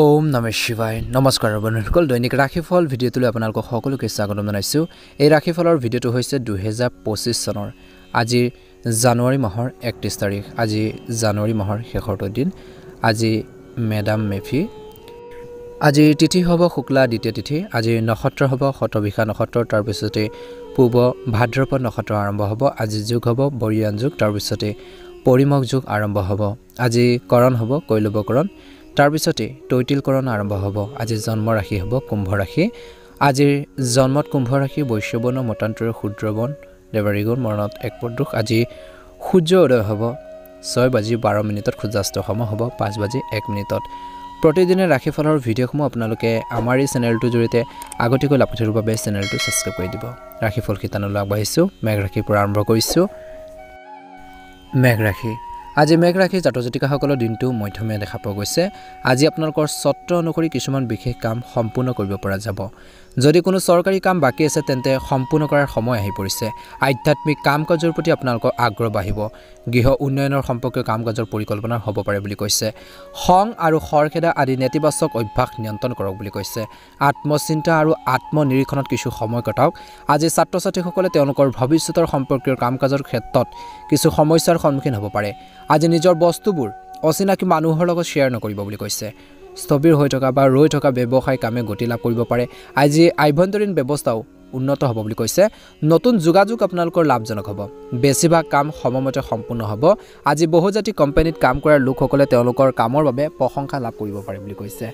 ওম নমঃ শিৱায় নমস্কাৰ বন্ধুসকল দৈনিক ৰাশিফল ভিডিঅ'টোলৈ আপোনালোকক সকলোকে স্বাগতম জনাইছোঁ এই ৰাশিফলৰ ভিডিঅ'টো হৈছে 2025 চনৰ আজি জানুৱাৰী মাহৰ 31 তাৰিখ আজি জানুৱাৰী মাহৰ শেষৰ দিন আজি মেডাম মেফি আজি তিথি হ'ব শুক্লা দ্বিতীয় তিথি আজি নক্ষত্ৰ হ'ব শতবিশা নক্ষত্ৰ তাৰ পিছতে পূব ভাদ্ৰপদ নক্ষত্ৰ আৰম্ভ হ'ব আজি যুগ হ'ব বৰিয়ান যুগ তাৰ পিছতে পৰিমক যুগ আৰম্ভ হ'ব আজি কৰণ হ'ব কৈলবকৰণ তাৰ পিছতে তৈতিলকৰণ আৰম্ভ হ'ব আজি জন্ম ৰাশি হ'ব কুম্ভ ৰাশি আজিৰ জন্মত কুম্ভ ৰাশি বৈশ্যবন মতান্তৰে ক্ষুদ্ৰবন দেৱাৰীগুণ মৰণত এক পদুষ আজি সূৰ্য উদয় হ'ব 6:12 সূৰ্যাস্ত সময় হ'ব 5:01 প্ৰতিদিনে ৰাশিফলৰ ভিডিঅ'সমূহ আপোনালোকে আমাৰ এই চেনেলটোৰ জৰিয়তে আগতীয়াকৈ লাভ কৰিবৰ বাবে চেনেলটো ছাবস্ক্ৰাইব কৰি দিব ৰাশিফল শিতানলৈ আগবাঢ়িছোঁ মেঘ ৰাশিৰ পৰা আৰম্ভ কৰিছোঁ মেঘ ৰাশি আজি মেঘ ৰাশি জাতক-জাতিকাসকলৰ দিনটো মধ্যমীয়া দেখা পোৱা গৈছে আজি আপোনালোকৰ চত্ৰ অনুসৰি কিছুমান বিশেষ কাম সম্পূৰ্ণ কৰিব পৰা যাব যদি কোনো চৰকাৰী কাম বাকি আছে তেন্তে সম্পূৰ্ণ কৰাৰ সময় আহি পৰিছে আধ্যাত্মিক কাম কাজৰ প্ৰতি আপোনালোকৰ আগ্ৰহ বাঢ়িব গৃহ উন্নয়নৰ সম্পৰ্কীয় কাম কাজৰ পৰিকল্পনা হ'ব পাৰে বুলি কৈছে খং আৰু খৰখেদা আদি নেতিবাচক অভ্যাস নিয়ন্ত্ৰণ কৰক বুলি কৈছে আত্মচিন্তা আৰু আত্মনিৰীক্ষণত কিছু সময় কটাওক আজি ছাত্ৰ-ছাত্ৰীসকলে তেওঁলোকৰ ভৱিষ্যতৰ সম্পৰ্কীয় কাম কাজৰ ক্ষেত্ৰত কিছু সমস্যাৰ সন্মুখীন হ'ব পাৰে আজি নিজৰ বস্তুবোৰ অচিনাকি মানুহৰ লগত শ্বেয়াৰ নকৰিব বুলি কৈছে স্থবিৰ হৈ থকা বা ৰৈ থকা ব্যৱসায় কামে গতি লাভ কৰিব পাৰে আজি আভ্যন্তৰীণ ব্যৱস্থাও উন্নত হ'ব বুলি কৈছে নতুন যোগাযোগ আপোনালোকৰ লাভজনক হ'ব বেছিভাগ কাম সময়মতে সম্পূৰ্ণ হ'ব আজি বহুজাতি কোম্পানীত কাম কৰাৰ লোকসকলে তেওঁলোকৰ কামৰ বাবে প্ৰশংসা লাভ কৰিব পাৰে বুলি কৈছে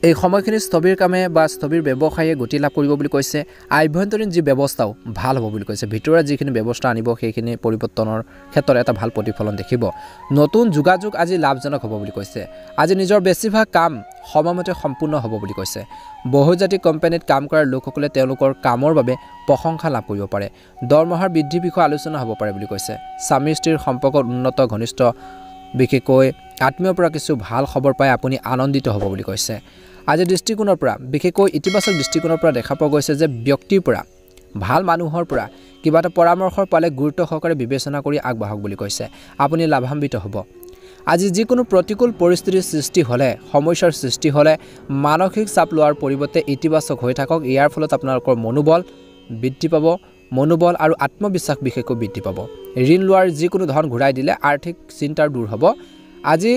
এই সময়খিনি স্থবিৰ কামে বা স্থবিৰ ব্যৱসায়ে গতি লাভ কৰিব বুলি কৈছে আভ্যন্তৰীণ যি ব্যৱস্থাও ভাল হ'ব বুলি কৈছে ভিতৰুৱা যিখিনি ব্যৱস্থা আনিব সেইখিনি পৰিৱৰ্তনৰ ক্ষেত্ৰত এটা ভাল প্ৰতিফলন দেখিব নতুন যোগাযোগ আজি লাভজনক হ'ব বুলি কৈছে আজি নিজৰ বেছিভাগ কাম সময়মতে সম্পূৰ্ণ হ'ব বুলি কৈছে বহুজাতিক কোম্পানীত কাম কৰাৰ লোকসকলে তেওঁলোকৰ কামৰ বাবে প্ৰশংসা লাভ কৰিব পাৰে দৰমহাৰ বৃদ্ধি বিষয়ে আলোচনা হ'ব পাৰে বুলি কৈছে স্বামী স্ত্ৰীৰ সম্পৰ্কত উন্নত ঘনিষ্ঠ বিশেষকৈ আত্মীয়ৰ পৰা কিছু ভাল খবৰ পাই আপুনি আনন্দিত হ'ব বুলি কৈছে আজি দৃষ্টিকোণৰ পৰা বিশেষকৈ ইতিবাচক দৃষ্টিকোণৰ পৰা দেখা পোৱা গৈছে যে ব্যক্তিৰ পৰা ভাল মানুহৰ পৰা কিবা এটা পৰামৰ্শ পালে গুৰুত্ব সহকাৰে বিবেচনা কৰি আগবাঢ়ক বুলি কৈছে আপুনি লাভান্বিত হ'ব আজি যিকোনো প্ৰতিকূল পৰিস্থিতিৰ সৃষ্টি হ'লে সমস্যাৰ সৃষ্টি হ'লে মানসিক চাপ লোৱাৰ পৰিৱৰ্তে ইতিবাচক হৈ থাকক ইয়াৰ ফলত আপোনালোকৰ মনোবল বৃদ্ধি পাব মনোবল আৰু আত্মবিশ্বাস বিশেষকৈ বৃদ্ধি পাব ঋণ লোৱাৰ যিকোনো ধন ঘূৰাই দিলে আৰ্থিক চিন্তাৰ দূৰ হ'ব আজি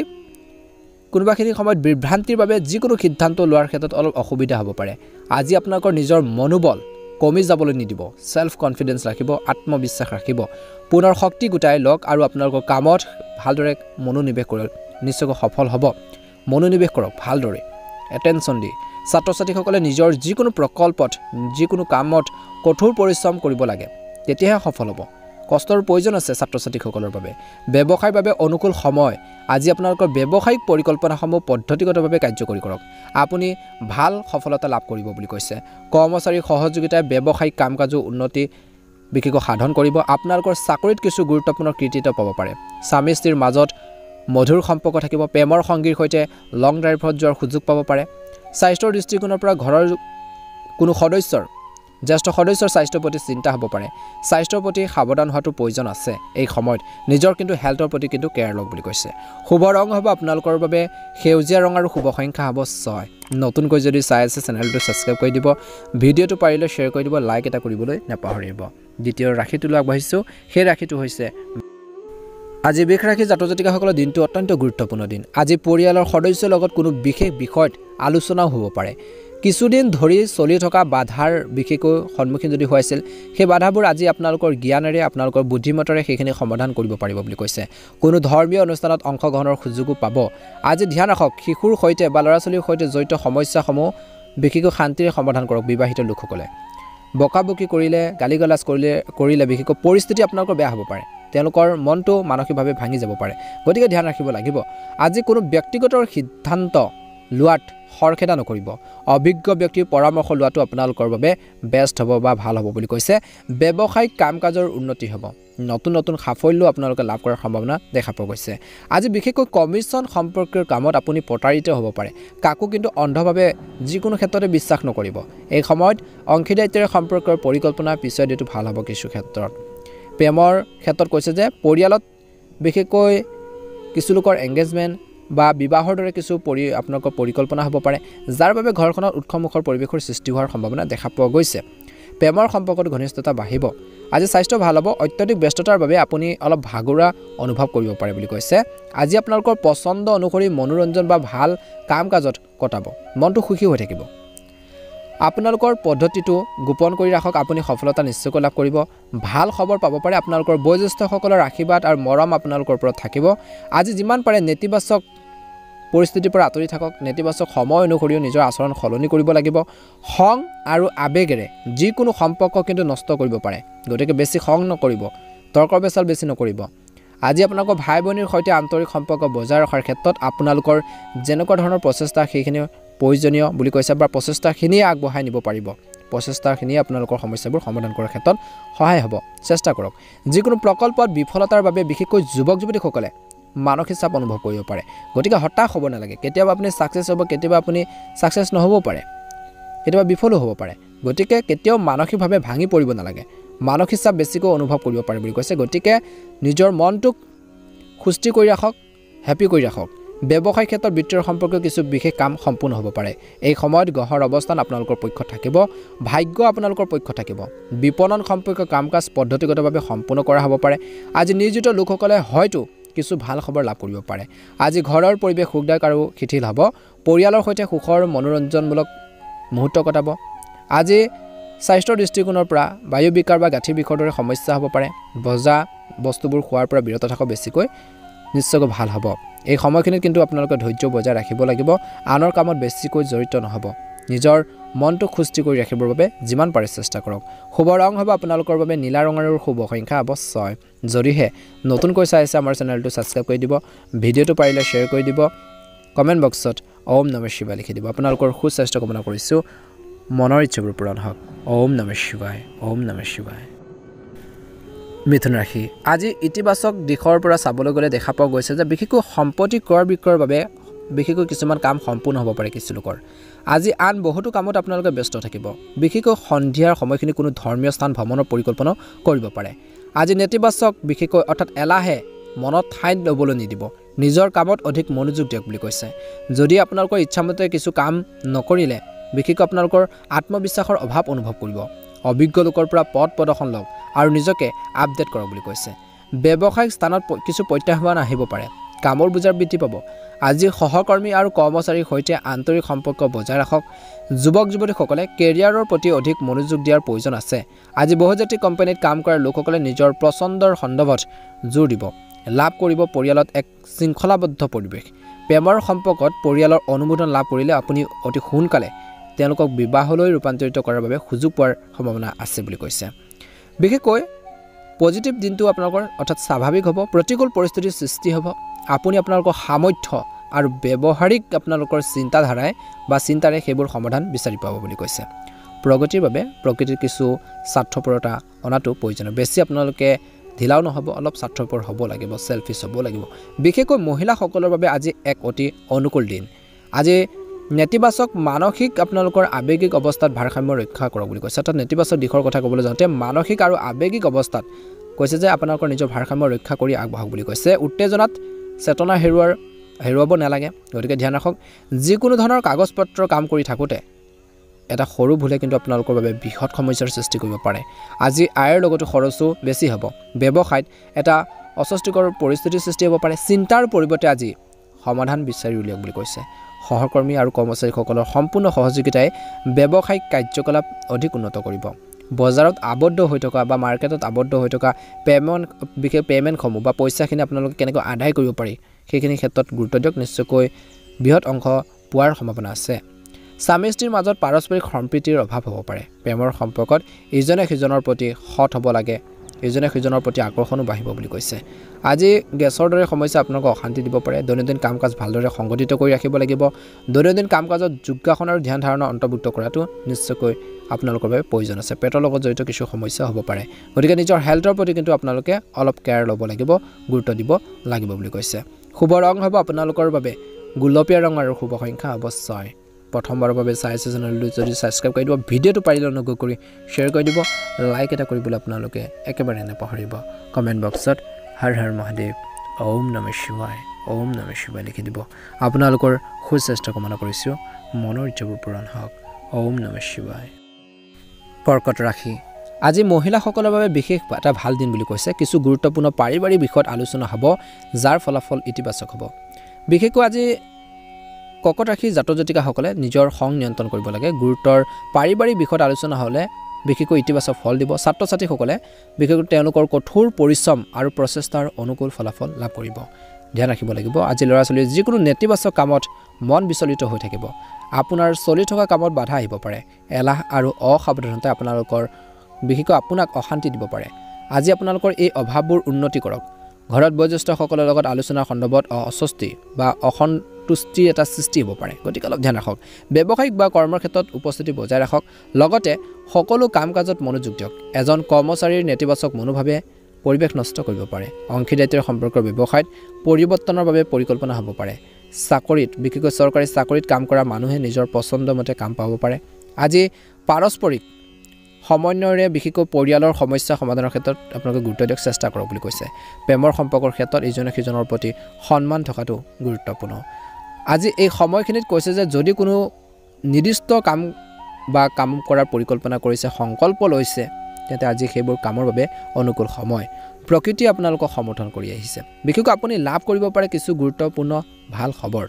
কোনোবাখিনি সময়ত বিভ্ৰান্তিৰ বাবে যিকোনো সিদ্ধান্ত লোৱাৰ ক্ষেত্ৰত অলপ অসুবিধা হ'ব পাৰে আজি আপোনালোকৰ নিজৰ মনোবল কমি যাবলৈ নিদিব সেলফ কনফিডেন্স ৰাখিব আত্মবিশ্বাস ৰাখিব পুনৰ শক্তি গোটাই লওক আৰু আপোনালোকৰ কামত ভালদৰে মনোনিৱেশ কৰক নিশ্চয়কৈ সফল হ'ব মনোনিৱেশ কৰক ভালদৰে এটেনশ্যন দি ছাত্ৰ-ছাত্ৰীসকলে নিজৰ যিকোনো প্ৰকল্পত যিকোনো কামত কঠোৰ পৰিশ্ৰম কৰিব লাগে তেতিয়াহে সফল হ'ব কষ্টৰ প্ৰয়োজন আছে ছাত্ৰ-ছাত্ৰীসকলৰ বাবে ব্যৱসায়ৰ বাবে অনুকূল সময় আজি আপোনালোকৰ ব্যৱসায়িক পৰিকল্পনাসমূহ পদ্ধতিগতভাৱে কাৰ্যকৰী কৰক আপুনি ভাল সফলতা লাভ কৰিব বুলি কৈছে কৰ্মচাৰীৰ সহযোগিতাই ব্যৱসায়িক কাম কাজৰ উন্নতি বিশেষকৈ সাধন কৰিব আপোনালোকৰ চাকৰিত কিছু গুৰুত্বপূৰ্ণ কৃতিত্ব পাব পাৰে স্বামী স্ত্ৰীৰ মাজত মধুৰ সম্পৰ্ক থাকিব প্ৰেমৰ সংগীৰ সৈতে লং ড্ৰাইভত যোৱাৰ সুযোগ পাব পাৰে স্বাস্থ্যৰ দৃষ্টিকোণৰ পৰা ঘৰৰ কোনো জ্যেষ্ঠ সদস্যৰ স্বাস্থ্যৰ প্ৰতি চিন্তা হ'ব পাৰে স্বাস্থ্যৰ প্ৰতি সাৱধান হোৱাটো প্ৰয়োজন আছে এই সময়ত নিজৰ কিন্তু হেল্থৰ প্ৰতি কিন্তু কেয়াৰ লওক বুলি কৈছে শুভ ৰং হ'ব আপোনালোকৰ বাবে সেউজীয়া ৰং আৰু শুভ সংখ্যা হ'ব 6 নতুনকৈ যদি চাই আছে চেনেলটো ছাবস্ক্ৰাইব কৰি দিব ভিডিঅ'টো পাৰিলে শ্বেয়াৰ কৰি দিব লাইক এটা কৰিবলৈ নাপাহৰিব দ্বিতীয় ৰাশিটোলৈ আগবাঢ়িছোঁ সেই ৰাশিটো হৈছে আজি বৃষ ৰাশি জাতক-জাতিকাসকলৰ দিনটো অত্যন্ত গুৰুত্বপূৰ্ণ দিন আজি পৰিয়ালৰ সদস্যৰ লগত কোনো বিশেষ বিষয়ত আলোচনাও হ'ব পাৰে কিছুদিন ধৰি চলি থকা বাধাৰ বিশেষকৈ সন্মুখীন যদি হৈছিল সেই বাধাবোৰ আজি আপোনালোকৰ জ্ঞানেৰে আপোনালোকৰ বুদ্ধিমত্তাৰে সেইখিনি সমাধান কৰিব পাৰিব বুলি কৈছে কোনো ধৰ্মীয় অনুষ্ঠানত অংশগ্ৰহণৰ সুযোগো পাব আজি ধ্যান ৰাখক শিশুৰ সৈতে বা ল'ৰা-ছোৱালীৰ সৈতে জড়িত সমস্যাসমূহ বিশেষকৈ শান্তিৰে সমাধান কৰক বিবাহিত লোকসকলে বকাবকি কৰিলে গালিগালাজ কৰিলে বিশেষকৈ পৰিস্থিতি আপোনালোকৰ বেয়া হ'ব পাৰে তেওঁলোকৰ মনটো মানসিকভাৱে ভাঙি যাব পাৰে গতিকে ধ্যান ৰাখিব লাগিব আজি কোনো ব্যক্তিগত সিদ্ধান্ত লোৱাত খৰখেদা নকৰিব অভিজ্ঞ ব্যক্তিৰ পৰামৰ্শ লোৱাটো আপোনালোকৰ বাবে বেষ্ট হ'ব বা ভাল হ'ব বুলি কৈছে ব্যৱসায়িক কাম কাজৰ উন্নতি হ'ব নতুন নতুন সাফল্য আপোনালোকে লাভ কৰাৰ সম্ভাৱনা দেখা পোৱা গৈছে আজি বিশেষকৈ কমিশ্যন সম্পৰ্কীয় কামত আপুনি প্ৰতাৰিত হ'ব পাৰে কাকো কিন্তু অন্ধভাৱে যিকোনো ক্ষেত্ৰতে বিশ্বাস নকৰিব এই সময়ত অংশীদাৰিত্বৰে সম্পৰ্কৰ পৰিকল্পনা পিছুৱাই দিয়াটো ভাল হ'ব কিছু ক্ষেত্ৰত প্ৰেমৰ ক্ষেত্ৰত কৈছে যে পৰিয়ালত বিশেষকৈ কিছু লোকৰ এংগেজমেণ্ট বা বিবাহৰ দৰে কিছু আপোনালোকৰ পৰিকল্পনা হ'ব পাৰে যাৰ বাবে ঘৰখনত উৎসমুখৰ পৰিৱেশৰ সৃষ্টি হোৱাৰ সম্ভাৱনা দেখা পোৱা গৈছে প্ৰেমৰ সম্পৰ্কত ঘনিষ্ঠতা বাঢ়িব আজি স্বাস্থ্য ভাল হ'ব অত্যধিক ব্যস্ততাৰ বাবে আপুনি অলপ ভাগৰুৱা অনুভৱ কৰিব পাৰে বুলি কৈছে আজি আপোনালোকৰ পছন্দ অনুসৰি মনোৰঞ্জন বা ভাল কাম কাজত কটাব মনটো সুখী হৈ থাকিব আপোনালোকৰ পদ্ধতিটো গোপন কৰি ৰাখক আপুনি সফলতা নিশ্চয়কৈ লাভ কৰিব ভাল খবৰ পাব পাৰে আপোনালোকৰ বয়োজ্যেষ্ঠসকলৰ আশীৰ্বাদ আৰু মৰম আপোনালোকৰ ওপৰত থাকিব আজি যিমান পাৰে নেতিবাচক পৰিস্থিতিৰ পৰা আঁতৰি থাকক নেতিবাচক সময় অনুসৰিও নিজৰ আচৰণ সলনি কৰিব লাগিব খং আৰু আবেগেৰে যিকোনো সম্পৰ্ক কিন্তু নষ্ট কৰিব পাৰে গতিকে বেছি খং নকৰিব তৰ্ক বেচাল বেছি নকৰিব আজি আপোনালোকৰ ভাই ভনীৰ সৈতে আন্তৰিক সম্পৰ্ক বজাই ৰখাৰ ক্ষেত্ৰত আপোনালোকৰ যেনেকুৱা ধৰণৰ প্ৰচেষ্টা সেইখিনি প্ৰয়োজনীয় বুলি কৈছে বা প্ৰচেষ্টাখিনি আগবঢ়াই নিব পাৰিব প্ৰচেষ্টাখিনি আপোনালোকৰ সমস্যাবোৰ সমাধান কৰাৰ ক্ষেত্ৰত সহায় হ'ব চেষ্টা কৰক যিকোনো প্ৰকল্পত বিফলতাৰ বাবে বিশেষকৈ যুৱক যুৱতীসকলে মানসিক চাপ অনুভৱ কৰিব পাৰে গতিকে হতাশ হ'ব নালাগে কেতিয়াবা আপুনি সাকসেছ হ'ব কেতিয়াবা আপুনি সাকসেছ নহ'ব পাৰে কেতিয়াবা বিফলো হ'ব পাৰে গতিকে কেতিয়াও মানসিকভাৱে ভাঙি পৰিব নালাগে মানসিক চাপ বেছিকৈ অনুভৱ কৰিব পাৰে বুলি কৈছে গতিকে নিজৰ মনটোক সুস্থিৰ কৰি ৰাখক হেপি কৰি ৰাখক ব্যৱসায় ক্ষেত্ৰত বিত্তীয় সম্পৰ্কীয় কিছু বিশেষ কাম সম্পূৰ্ণ হ'ব পাৰে এই সময়ত গ্ৰহৰ অৱস্থান আপোনালোকৰ পক্ষত থাকিব ভাগ্য আপোনালোকৰ পক্ষত থাকিব বিপণন সম্পৰ্কীয় কাম কাজ পদ্ধতিগতভাৱে সম্পূৰ্ণ কৰা হ'ব পাৰে আজি নিয়োজিত লোকসকলে হয়তো কিছু ভাল খবৰ লাভ কৰিব পাৰে আজি ঘৰৰ পৰিৱেশ সুখদায়ক আৰু শিথিল হ'ব পৰিয়ালৰ সৈতে সুখৰ মনোৰঞ্জনমূলক মুহূৰ্ত কটাব আজি স্বাস্থ্যৰ দৃষ্টিকোণৰ পৰা বায়ু বিকাৰ বা গাঁঠি বিষৰ দৰে সমস্যা হ'ব পাৰে বজা বস্তুবোৰ খোৱাৰ পৰা বিৰত থকা বেছিকৈ নিশ্চয়কৈ ভাল হ'ব এই সময়খিনিত কিন্তু আপোনালোকে ধৈৰ্য বজাই ৰাখিব লাগিব আনৰ কামত বেছিকৈ জড়িত নহ'ব নিজৰ মনটো সুস্থিৰ কৰি ৰাখিবৰ বাবে যিমান পাৰে চেষ্টা কৰক শুভ ৰং হ'ব আপোনালোকৰ বাবে নীলা ৰং আৰু শুভ সংখ্যা হ'ব 6 যদিহে নতুনকৈ চাই আছে আমাৰ চেনেলটো ছাবস্ক্ৰাইব কৰি দিব ভিডিঅ'টো পাৰিলে শ্বেয়াৰ কৰি দিব কমেণ্ট বক্সত ওম নমঃ শিৱায় লিখি দিব আপোনালোকৰ সুস্বাস্থ্য কামনা কৰিছোঁ মনৰ ইচ্ছাবোৰ পূৰণ হওক ওম নমঃ শিৱায় ওম নমঃ শিৱায় মিথুন ৰাশি আজি ইতিবাচক দিশৰ পৰা চাবলৈ গ'লে দেখা পোৱা গৈছে যে বিশেষকৈ সম্পত্তি ক্ৰয় বিক্ৰয়ৰ বাবে বিশেষকৈ কিছুমান কাম সম্পূৰ্ণ হ'ব পাৰে কিছু লোকৰ আজি আন বহুতো কামত আপোনালোকে ব্যস্ত থাকিব বিশেষকৈ সন্ধিয়াৰ সময়খিনি কোনো ধৰ্মীয় স্থান ভ্ৰমণৰ পৰিকল্পনা কৰিব পাৰে আজি নেতিবাচক বিশেষকৈ অৰ্থাৎ এলাহে মনত ঠাই ল'বলৈ নিদিব নিজৰ কামত অধিক মনোযোগ দিয়ক বুলি কৈছে যদি আপোনালোকৰ ইচ্ছামতে কিছু কাম নকৰিলে বিশেষকৈ আপোনালোকৰ আত্মবিশ্বাসৰ অভাৱ অনুভৱ কৰিব অভিজ্ঞ লোকৰ পৰা পথ প্ৰদৰ্শন লওক আৰু নিজকে আপডেট কৰক বুলি কৈছে ব্যৱসায়িক স্থানত কিছু প্ৰত্যাহ্বান আহিব পাৰে কামৰ বুজাৰ বৃদ্ধি পাব আজি সহকৰ্মী আৰু কৰ্মচাৰীৰ সৈতে আন্তৰিক সম্পৰ্ক বজাই ৰাখক যুৱক যুৱতীসকলে কেৰিয়াৰৰ প্ৰতি অধিক মনোযোগ দিয়াৰ প্ৰয়োজন আছে আজি বহুজাতিক কোম্পানীত কাম কৰা লোকসকলে নিজৰ পছন্দৰ সন্দৰ্ভত জোৰ দিব লাভ কৰিব পৰিয়ালত এক শৃংখলাবদ্ধ পৰিৱেশ প্ৰেমৰ সম্পৰ্কত পৰিয়ালৰ অনুমোদন লাভ কৰিলে আপুনি অতি সোনকালে তেওঁলোকক বিবাহলৈ ৰূপান্তৰিত কৰাৰ বাবে সুযোগ পোৱাৰ সম্ভাৱনা আছে বুলি কৈছে বিশেষকৈ পজিটিভ দিনটো আপোনালোকৰ অৰ্থাৎ স্বাভাৱিক হ'ব প্ৰতিকূল পৰিস্থিতিৰ সৃষ্টি হ'ব আপুনি আপোনালোকৰ সামৰ্থ্য আৰু ব্যৱহাৰিক আপোনালোকৰ চিন্তাধাৰাই বা চিন্তাৰে সেইবোৰ সমাধান বিচাৰি পাব বুলি কৈছে প্ৰগতিৰ বাবে প্ৰকৃতিৰ কিছু স্বাৰ্থপৰতা অনাটো প্ৰয়োজনীয় বেছি আপোনালোকে ঢিলাও নহ'ব অলপ স্বাৰ্থপৰ হ'ব লাগিব সেলফিছ হ'ব লাগিব বিশেষকৈ মহিলাসকলৰ বাবে আজি এক অতি অনুকূল দিন আজি নেতিবাচক মানসিক আপোনালোকৰ আবেগিক অৱস্থাত ভাৰসাম্য ৰক্ষা কৰক বুলি কৈছে অৰ্থাৎ নেতিবাচক দিশৰ কথা ক'বলৈ যাওঁতে মানসিক আৰু আবেগিক অৱস্থাত কৈছে যে আপোনালোকৰ নিজৰ ভাৰসাম্য ৰক্ষা কৰি আগবঢ়াওক বুলি কৈছে উত্তেজনাত চেতনা হেৰুৱাব নালাগে গতিকে ধ্যান ৰাখক যিকোনো ধৰণৰ কাগজ পত্ৰ কাম কৰি থাকোঁতে এটা সৰু ভুলে কিন্তু আপোনালোকৰ বাবে বৃহৎ সমস্যাৰ সৃষ্টি কৰিব পাৰে আজি আয়ৰ লগতো খৰচো বেছি হ'ব ব্যৱসায়ত এটা অস্বস্তিকৰ পৰিস্থিতিৰ সৃষ্টি হ'ব পাৰে চিন্তাৰ পৰিৱৰ্তে আজি সমাধান বিচাৰি উলিয়াওক বুলি কৈছে সহকৰ্মী আৰু কৰ্মচাৰীসকলৰ সম্পূৰ্ণ সহযোগিতাই ব্যৱসায়িক কাৰ্যকলাপ অধিক উন্নত কৰিব বজাৰত আবদ্ধ হৈ থকা বা মাৰ্কেটত আবদ্ধ হৈ থকা পেমেণ্টসমূহ বা পইচাখিনি আপোনালোকে কেনেকৈ আদায় কৰিব পাৰি সেইখিনি ক্ষেত্ৰত গুৰুত্ব দিয়ক নিশ্চয়কৈ বৃহৎ অংশ পোৱাৰ সম্ভাৱনা আছে স্বামী স্ত্ৰীৰ মাজত পাৰস্পৰিক সম্প্ৰীতিৰ অভাৱ হ'ব পাৰে প্ৰেমৰ সম্পৰ্কত ইজনে সিজনৰ প্ৰতি সৎ হ'ব লাগে ইজনে সিজনৰ প্ৰতি আকৰ্ষণো বাঢ়িব বুলি কৈছে আজি গেছৰ দৰে সমস্যা আপোনালোকক অশান্তি দিব পাৰে দৈনন্দিন কাম কাজ ভালদৰে সংগঠিত কৰি ৰাখিব লাগিব দৈনন্দিন কাম কাজত যোগাসন আৰু ধ্যান ধাৰণা অন্তৰ্ভুক্ত কৰাটো নিশ্চয়কৈ আপোনালোকৰ বাবে প্ৰয়োজন আছে পেটৰ লগত জড়িত কিছু সমস্যা হ'ব পাৰে গতিকে নিজৰ হেল্থৰ প্ৰতি কিন্তু আপোনালোকে অলপ কেয়াৰ ল'ব লাগিব গুৰুত্ব দিব লাগিব বুলি কৈছে শুভ ৰং হ'ব আপোনালোকৰ বাবে গুলপীয়া ৰং আৰু শুভ সংখ্যা হ'ব 6 প্ৰথমবাৰৰ বাবে চাই আছে চেনেলটো যদি ছাবস্ক্ৰাইব কৰি দিব ভিডিঅ'টো পাৰিলে অনুগ্ৰহ কৰি শ্বেয়াৰ কৰি দিব লাইক এটা কৰিবলৈ আপোনালোকে একেবাৰে নাপাহৰিব কমেণ্ট বক্সত হৰ হৰ মহাদেৱ ওম নমঃ শিৱায় ওম নমঃ শিৱায় লিখি দিব আপোনালোকৰ সুস্বাস্থ্য কামনা কৰিছোঁ মনৰ ইচ্ছাবোৰ পূৰণ হওক ওম নমঃ শিৱায় কৰ্কট ৰাশি আজি মহিলাসকলৰ বাবে বিশেষ এটা ভাল দিন বুলি কৈছে কিছু গুৰুত্বপূৰ্ণ পাৰিবাৰিক বিষয়ত আলোচনা হ'ব যাৰ ফলাফল ইতিবাচক হ'ব বিশেষকৈ আজি কৰ্কট ৰাশি জাতক জাতিকাসকলে নিজৰ খং নিয়ন্ত্ৰণ কৰিব লাগে গুৰুত্বৰ পাৰিবাৰিক বিষয়ত আলোচনা হ'লে বিশেষকৈ ইতিবাচক ফল দিব ছাত্ৰ ছাত্ৰীসকলে বিশেষকৈ তেওঁলোকৰ কঠোৰ পৰিশ্ৰম আৰু প্ৰচেষ্টাৰ অনুকূল ফলাফল লাভ কৰিব ধ্যান ৰাখিব লাগিব আজি ল'ৰা ছোৱালীৰ যিকোনো নেতিবাচক কামত মন বিচলিত হৈ থাকিব আপোনাৰ চলি থকা কামত বাধা আহিব পাৰে এলাহ আৰু অসাৱধানতাই আপোনালোকৰ বিশেষকৈ আপোনাক অশান্তি দিব পাৰে আজি আপোনালোকৰ এই অভাৱবোৰ উন্নতি কৰক ঘৰত বয়োজ্যেষ্ঠসকলৰ লগত আলোচনাৰ সন্দৰ্ভত অস্বস্তি বা অসন্তুষ্টি এটা সৃষ্টি হ'ব পাৰে গতিকে অলপ ধ্যান ৰাখক ব্যৱসায়িক বা কৰ্মৰ ক্ষেত্ৰত উপস্থিতি বজাই ৰাখক লগতে সকলো কাম কাজত মনোযোগ দিয়ক এজন কৰ্মচাৰীৰ নেতিবাচক মনোভাৱে পৰিৱেশ নষ্ট কৰিব পাৰে অংশীদাৰিত্বৰ সম্পৰ্কৰ ব্যৱসায়ত পৰিৱৰ্তনৰ বাবে পৰিকল্পনা হ'ব পাৰে চাকৰিত বিশেষকৈ চৰকাৰী চাকৰিত কাম কৰা মানুহে নিজৰ পছন্দ মতে কাম পাব পাৰে আজি পাৰস্পৰিক সমন্বয়ৰে বিশেষকৈ পৰিয়ালৰ সমস্যা সমাধানৰ ক্ষেত্ৰত আপোনালোকে গুৰুত্ব দিয়ক চেষ্টা কৰক বুলি কৈছে প্ৰেমৰ সম্পৰ্কৰ ক্ষেত্ৰত ইজনে সিজনৰ প্ৰতি সন্মান থকাটো গুৰুত্বপূৰ্ণ আজি এই সময়খিনিত কৈছে যে যদি কোনো নিৰ্দিষ্ট কাম বা কাম কৰাৰ পৰিকল্পনা কৰিছে সংকল্প লৈছে তেন্তে আজি সেইবোৰ কামৰ বাবে অনুকূল সময় প্ৰকৃতি আপোনালোকক সমৰ্থন কৰি আহিছে বিশেষকৈ আপুনি লাভ কৰিব পাৰে কিছু গুৰুত্বপূৰ্ণ ভাল খবৰ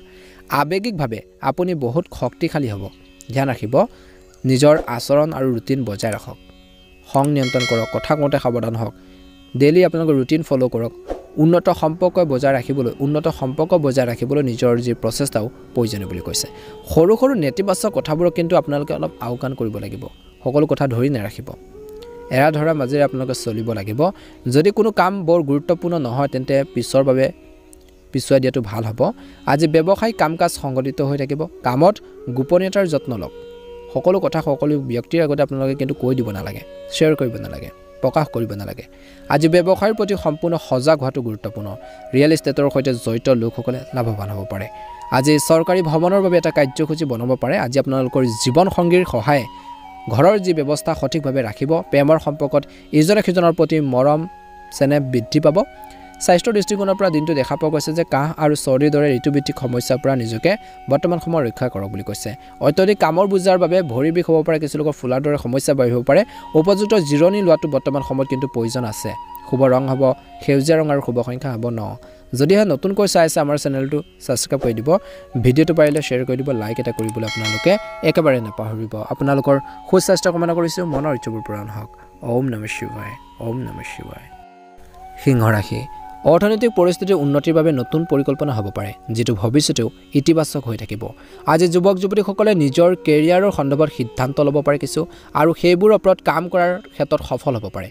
আৱেগিকভাৱে আপুনি বহুত শক্তিশালী হ'ব ধ্যান ৰাখিব নিজৰ আচৰণ আৰু ৰুটিন বজাই ৰাখক খং নিয়ন্ত্ৰণ কৰক কথা কওঁতে সাৱধান হওক ডেইলি আপোনালোকৰ ৰুটিন ফ'ল' কৰক উন্নত সম্পৰ্ক বজাই ৰাখিবলৈ নিজৰ যি প্ৰচেষ্টাও প্ৰয়োজনীয় বুলি কৈছে সৰু সৰু নেতিবাচক কথাবোৰক কিন্তু আপোনালোকে অলপ আওকাণ কৰিব লাগিব সকলো কথা ধৰি নাৰাখিব এৰা ধৰা মাজেৰে আপোনালোকে চলিব লাগিব যদি কোনো কাম বৰ গুৰুত্বপূৰ্ণ নহয় তেন্তে পিছৰ বাবে পিছুৱাই দিয়াটো ভাল হ'ব আজি ব্যৱসায়িক কাম কাজ সংগঠিত হৈ থাকিব কামত গোপনীয়তাৰ যত্ন লওক সকলো কথা সকলো ব্যক্তিৰ আগতে আপোনালোকে কিন্তু কৈ দিব নালাগে শ্বেয়াৰ কৰিব নালাগে প্ৰকাশ কৰিব নালাগে আজি ব্যৱসায়ৰ প্ৰতি সম্পূৰ্ণ সজাগ হোৱাটো গুৰুত্বপূৰ্ণ ৰিয়েল এষ্টেটৰ সৈতে জড়িত লোকসকলে লাভৱান হ'ব পাৰে আজি চৰকাৰী ভ্ৰমণৰ বাবে এটা কাৰ্যসূচী বনাব পাৰে আজি আপোনালোকৰ জীৱন সংগীৰ সহায়ে ঘৰৰ যি ব্যৱস্থা সঠিকভাৱে ৰাখিব প্ৰেমৰ সম্পৰ্কত ইজনে সিজনৰ প্ৰতি মৰম চেনেহ বৃদ্ধি পাব স্বাস্থ্যৰ দৃষ্টিকোণৰ পৰা দিনটো দেখা পোৱা গৈছে যে কাহ আৰু চৰ্দিৰ দৰে ঋতুভিত্তিক সমস্যাৰ পৰা নিজকে বৰ্তমান সময়ত ৰক্ষা কৰক বুলি কৈছে অত্যধিক কামৰ বোজাৰ বাবে ভৰিৰ বিষ হ'ব পাৰে কিছু লোকৰ ফুলাৰ দৰে সমস্যা বাঢ়িব পাৰে উপযুক্ত জিৰণি লোৱাটো বৰ্তমান সময়ত কিন্তু প্ৰয়োজন আছে শুভ ৰং হ'ব সেউজীয়া ৰং আৰু শুভ সংখ্যা হ'ব 9 যদিহে নতুনকৈ চাই আছে আমাৰ চেনেলটো ছাবস্ক্ৰাইব কৰি দিব ভিডিঅ'টো পাৰিলে শ্বেয়াৰ কৰি দিব লাইক এটা কৰিবলৈ আপোনালোকে একেবাৰে নাপাহৰিব আপোনালোকৰ সুস্বাস্থ্য কামনা কৰিছোঁ মনৰ ইচ্ছাবোৰ পূৰণ হওক ওম নমঃ শিৱায় ওম নমঃ শিৱায় সিংহ ৰাশি অৰ্থনৈতিক পৰিস্থিতিৰ উন্নতিৰ বাবে নতুন পৰিকল্পনা হ'ব পাৰে যিটো ভৱিষ্যতেও ইতিবাচক হৈ থাকিব আজি যুৱক যুৱতীসকলে নিজৰ কেৰিয়াৰৰ সন্দৰ্ভত সিদ্ধান্ত ল'ব পাৰে কিছু আৰু সেইবোৰৰ ওপৰত কাম কৰাৰ ক্ষেত্ৰত সফল হ'ব পাৰে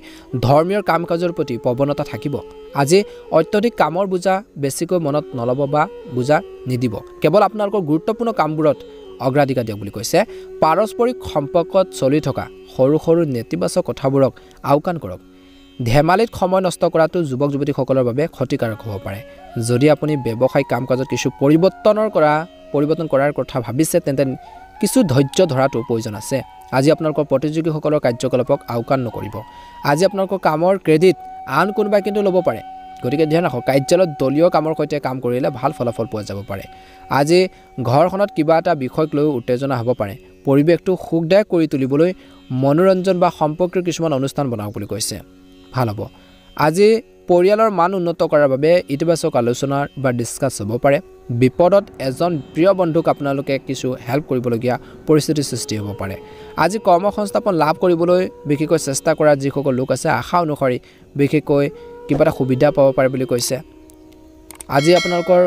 ধৰ্মীয় কাম কাজৰ প্ৰতি প্ৰৱণতা থাকিব আজি অত্যধিক কামৰ বোজা বেছিকৈ মনত নল'ব বা বোজা নিদিব কেৱল আপোনালোকৰ গুৰুত্বপূৰ্ণ কামবোৰত অগ্ৰাধিকাৰ দিয়ক বুলি কৈছে পাৰস্পৰিক সম্পৰ্কত চলি থকা সৰু সৰু নেতিবাচক কথাবোৰক আওকাণ কৰক ধেমালিত সময় নষ্ট কৰাটো যুৱক যুৱতীসকলৰ বাবে ক্ষতিকাৰক হ'ব পাৰে যদি আপুনি ব্যৱসায়িক কাম কাজত কিছু পৰিৱৰ্তন কৰাৰ কথা ভাবিছে তেন্তে কিছু ধৈৰ্য ধৰাটো প্ৰয়োজন আছে আজি আপোনালোকৰ প্ৰতিযোগীসকলৰ কাৰ্যকলাপক আওকাণ নকৰিব আজি আপোনালোকৰ কামৰ ক্ৰেডিট আন কোনোবাই কিন্তু ল'ব পাৰে গতিকে ধ্যান ৰাখক কাৰ্যালয়ত দলীয় কামৰ সৈতে কাম কৰিলে ভাল ফলাফল পোৱা যাব পাৰে আজি ঘৰখনত কিবা এটা বিষয়ক লৈ উত্তেজনা হ'ব পাৰে পৰিৱেশটো সুখদায়ক কৰি তুলিবলৈ মনোৰঞ্জন বা সম্পৰ্কৰ কিছুমান অনুষ্ঠান বনাওক বুলি কৈছে ভাল হ'ব আজি পৰিয়ালৰ মান উন্নত কৰাৰ বাবে ইতিবাচক আলোচনা বা ডিসকাছ হ'ব পাৰে বিপদত এজন প্ৰিয় বন্ধুক আপোনালোকে কিছু হেল্প কৰিবলগীয়া পৰিস্থিতি সৃষ্টি হ'ব পাৰে আজি কৰ্মসংস্থাপন লাভ কৰিবলৈ বিশেষকৈ চেষ্টা কৰা যিসকল লোক আছে আশা অনুসৰি বিশেষকৈ কিবা এটা সুবিধা পাব পাৰে বুলি কৈছে আজি আপোনালোকৰ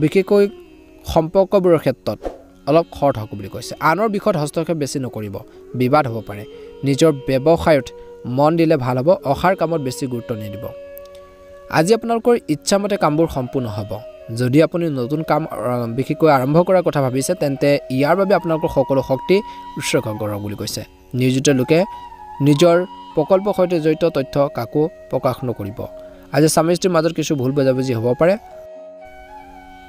বিশেষকৈ সম্পৰ্কবোৰৰ ক্ষেত্ৰত অলপ খট হ'ব বুলি কৈছে আনৰ বিষয়ত হস্তক্ষেপ বেছি নকৰিব বিবাদ হ'ব পাৰে নিজৰ ব্যৱসায়ত মন দিলে ভাল হ'ব অহাৰ কামত বেছি গুৰুত্ব নিদিব আজি আপোনালোকৰ ইচ্ছামতে কামবোৰ সম্পূৰ্ণ হ'ব যদি আপুনি নতুন কাম বিশেষকৈ আৰম্ভ কৰাৰ কথা ভাবিছে তেন্তে ইয়াৰ বাবে আপোনালোকৰ সকলো শক্তি উৎসৰ্গ কৰক বুলি কৈছে নিয়োজিত লোকে নিজৰ প্ৰকল্পৰ সৈতে জড়িত তথ্য কাকো প্ৰকাশ নকৰিব আজি স্বামী স্ত্ৰীৰ মাজত কিছু ভুল বুজাবুজি হ'ব পাৰে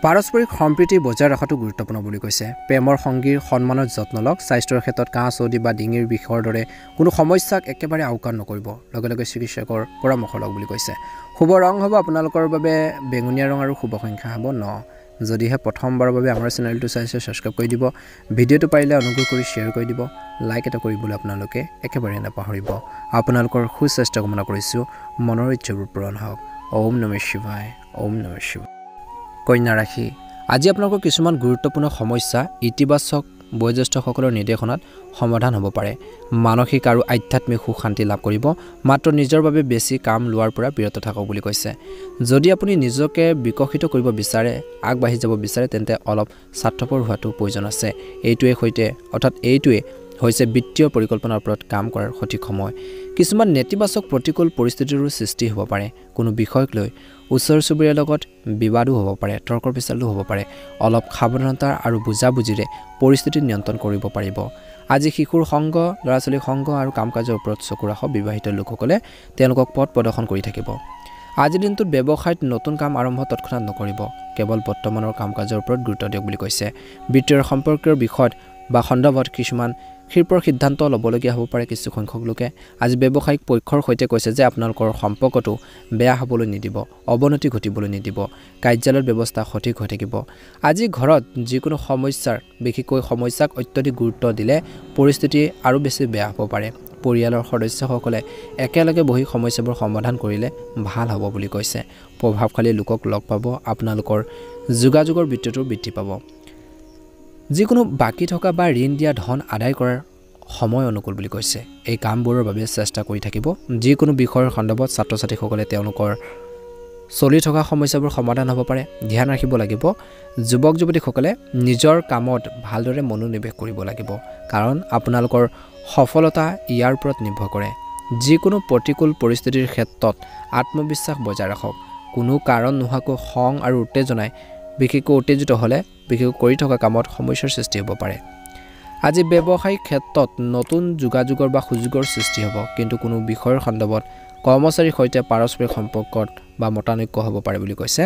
পাৰস্পৰিক সম্প্ৰীতি বজাই ৰখাটো গুৰুত্বপূৰ্ণ বুলি কৈছে প্ৰেমৰ সংগীৰ সন্মানৰ যত্ন লওক স্বাস্থ্যৰ ক্ষেত্ৰত কাহ চৰ্দি বা ডিঙিৰ বিষৰ দৰে কোনো সমস্যাক একেবাৰে আওকাণ নকৰিব লগে লগে চিকিৎসকৰ পৰামৰ্শ লওক বুলি কৈছে শুভ ৰং হ'ব আপোনালোকৰ বাবে বেঙুনীয়া ৰং আৰু শুভ সংখ্যা হ'ব 9 যদিহে প্ৰথমবাৰৰ বাবে আমাৰ চেনেলটো চাইছে সাবস্ক্ৰাইব কৰি দিব ভিডিঅ'টো পাৰিলে অনুগ্ৰহ কৰি শ্বেয়াৰ কৰি দিব লাইক এটা কৰিবলৈ আপোনালোকে একেবাৰে নাপাহৰিব আপোনালোকৰ সুস্বাস্থ্য কামনা কৰিছোঁ মনৰ ইচ্ছাবোৰ পূৰণ হওক ওম নমঃ শিৱায় ওম নমঃ শিৱায় কন্যা ৰাশি আজি আপোনালোকৰ কিছুমান গুৰুত্বপূৰ্ণ সমস্যা ইতিবাচক বয়োজ্যেষ্ঠসকলৰ নিৰ্দেশনাত সমাধান হ'ব পাৰে মানসিক আৰু আধ্যাত্মিক সুখ শান্তি লাভ কৰিব মাত্ৰ নিজৰ বাবে বেছি কাম লোৱাৰ পৰা বিৰত থাকক বুলি কৈছে যদি আপুনি নিজকে বিকশিত কৰিব বিচাৰে আগবাঢ়ি যাব বিচাৰে তেন্তে অলপ স্বাৰ্থপৰ হোৱাটো প্ৰয়োজন আছে এইটোৱে হৈছে বিত্তীয় পৰিকল্পনাৰ ওপৰত কাম কৰাৰ সঠিক সময় কিছুমান নেতিবাচক প্ৰতিকূল পৰিস্থিতিৰো সৃষ্টি হ'ব পাৰে কোনো বিষয়ক লৈ ওচৰ চুবুৰীয়াৰ লগত বিবাদো হ'ব পাৰে তৰ্কৰ বিচাৰো হ'ব পাৰে অলপ সাৱধানতা আৰু বুজাবুজিৰে পৰিস্থিতি নিয়ন্ত্ৰণ কৰিব পাৰিব আজি শিশুৰ সংগ ল'ৰা-ছোৱালীৰ সংগ আৰু কাম-কাজৰ ওপৰত চকু ৰাখক বিবাহিত লোকসকলে তেওঁলোকক পথ প্ৰদৰ্শন কৰি থাকিব আজিৰ দিনটোত ব্যৱসায়ত নতুন কাম আৰম্ভ তৎক্ষণাত নকৰিব কেৱল বৰ্তমানৰ কাম-কাজৰ ওপৰত গুৰুত্ব দিয়ক বুলি কৈছে বিত্তীয় সম্পৰ্কৰ বিষয়ত বা সন্দৰ্ভত কিছুমান ক্ষীপ্ৰ সিদ্ধান্ত ল'বলগীয়া হ'ব পাৰে কিছু সংখ্যক লোকে আজি ব্যৱসায়িক পক্ষৰ সৈতে কৈছে যে আপোনালোকৰ সম্পৰ্কটো বেয়া হ'বলৈ নিদিব অৱনতি ঘটিবলৈ নিদিব কাৰ্যালয়ৰ ব্যৱস্থা সঠিক হৈ থাকিব আজি ঘৰত যিকোনো সমস্যাৰ বিশেষকৈ সমস্যাক অত্যধিক গুৰুত্ব দিলে পৰিস্থিতি আৰু বেছি বেয়া হ'ব পাৰে পৰিয়ালৰ সদস্যসকলে একেলগে বহি সমস্যাবোৰ সমাধান কৰিলে ভাল হ'ব বুলি কৈছে প্ৰভাৱশালী লোকক লগ পাব আপোনালোকৰ যোগাযোগৰ বৃত্তিটো বৃদ্ধি পাব যিকোনো বাকি থকা বা ঋণ দিয়া ধন আদায় কৰাৰ সময় অনুকূল বুলি কৈছে এই কামবোৰৰ বাবে চেষ্টা কৰি থাকিব যিকোনো বিষয়ৰ সন্দৰ্ভত ছাত্ৰ-ছাত্ৰীসকলে তেওঁলোকৰ চলি থকা সমস্যাবোৰ সমাধান হ'ব পাৰে ধ্যান ৰাখিব লাগিব যুৱক যুৱতীসকলে নিজৰ কামত ভালদৰে মনোনিৱেশ কৰিব লাগিব কাৰণ আপোনালোকৰ সফলতা ইয়াৰ ওপৰত নিৰ্ভৰ কৰে যিকোনো প্ৰতিকূল পৰিস্থিতিৰ ক্ষেত্ৰত আত্মবিশ্বাস বজাই ৰাখক কোনো কাৰণ নোহোৱাকৈ খং আৰু উত্তেজনাই বিশেষকৈ উত্তেজিত হ'লে বিশেষকৈ কৰি থকা কামত সমস্যাৰ সৃষ্টি হ'ব পাৰে আজি ব্যৱসায়িক ক্ষেত্ৰত নতুন যোগাযোগৰ বা সুযোগৰ সৃষ্টি হ'ব কিন্তু কোনো বিষয়ৰ সন্দৰ্ভত কৰ্মচাৰীৰ সৈতে পাৰস্পৰিক সম্পৰ্কত বা মতানৈক্য হ'ব পাৰে বুলি কৈছে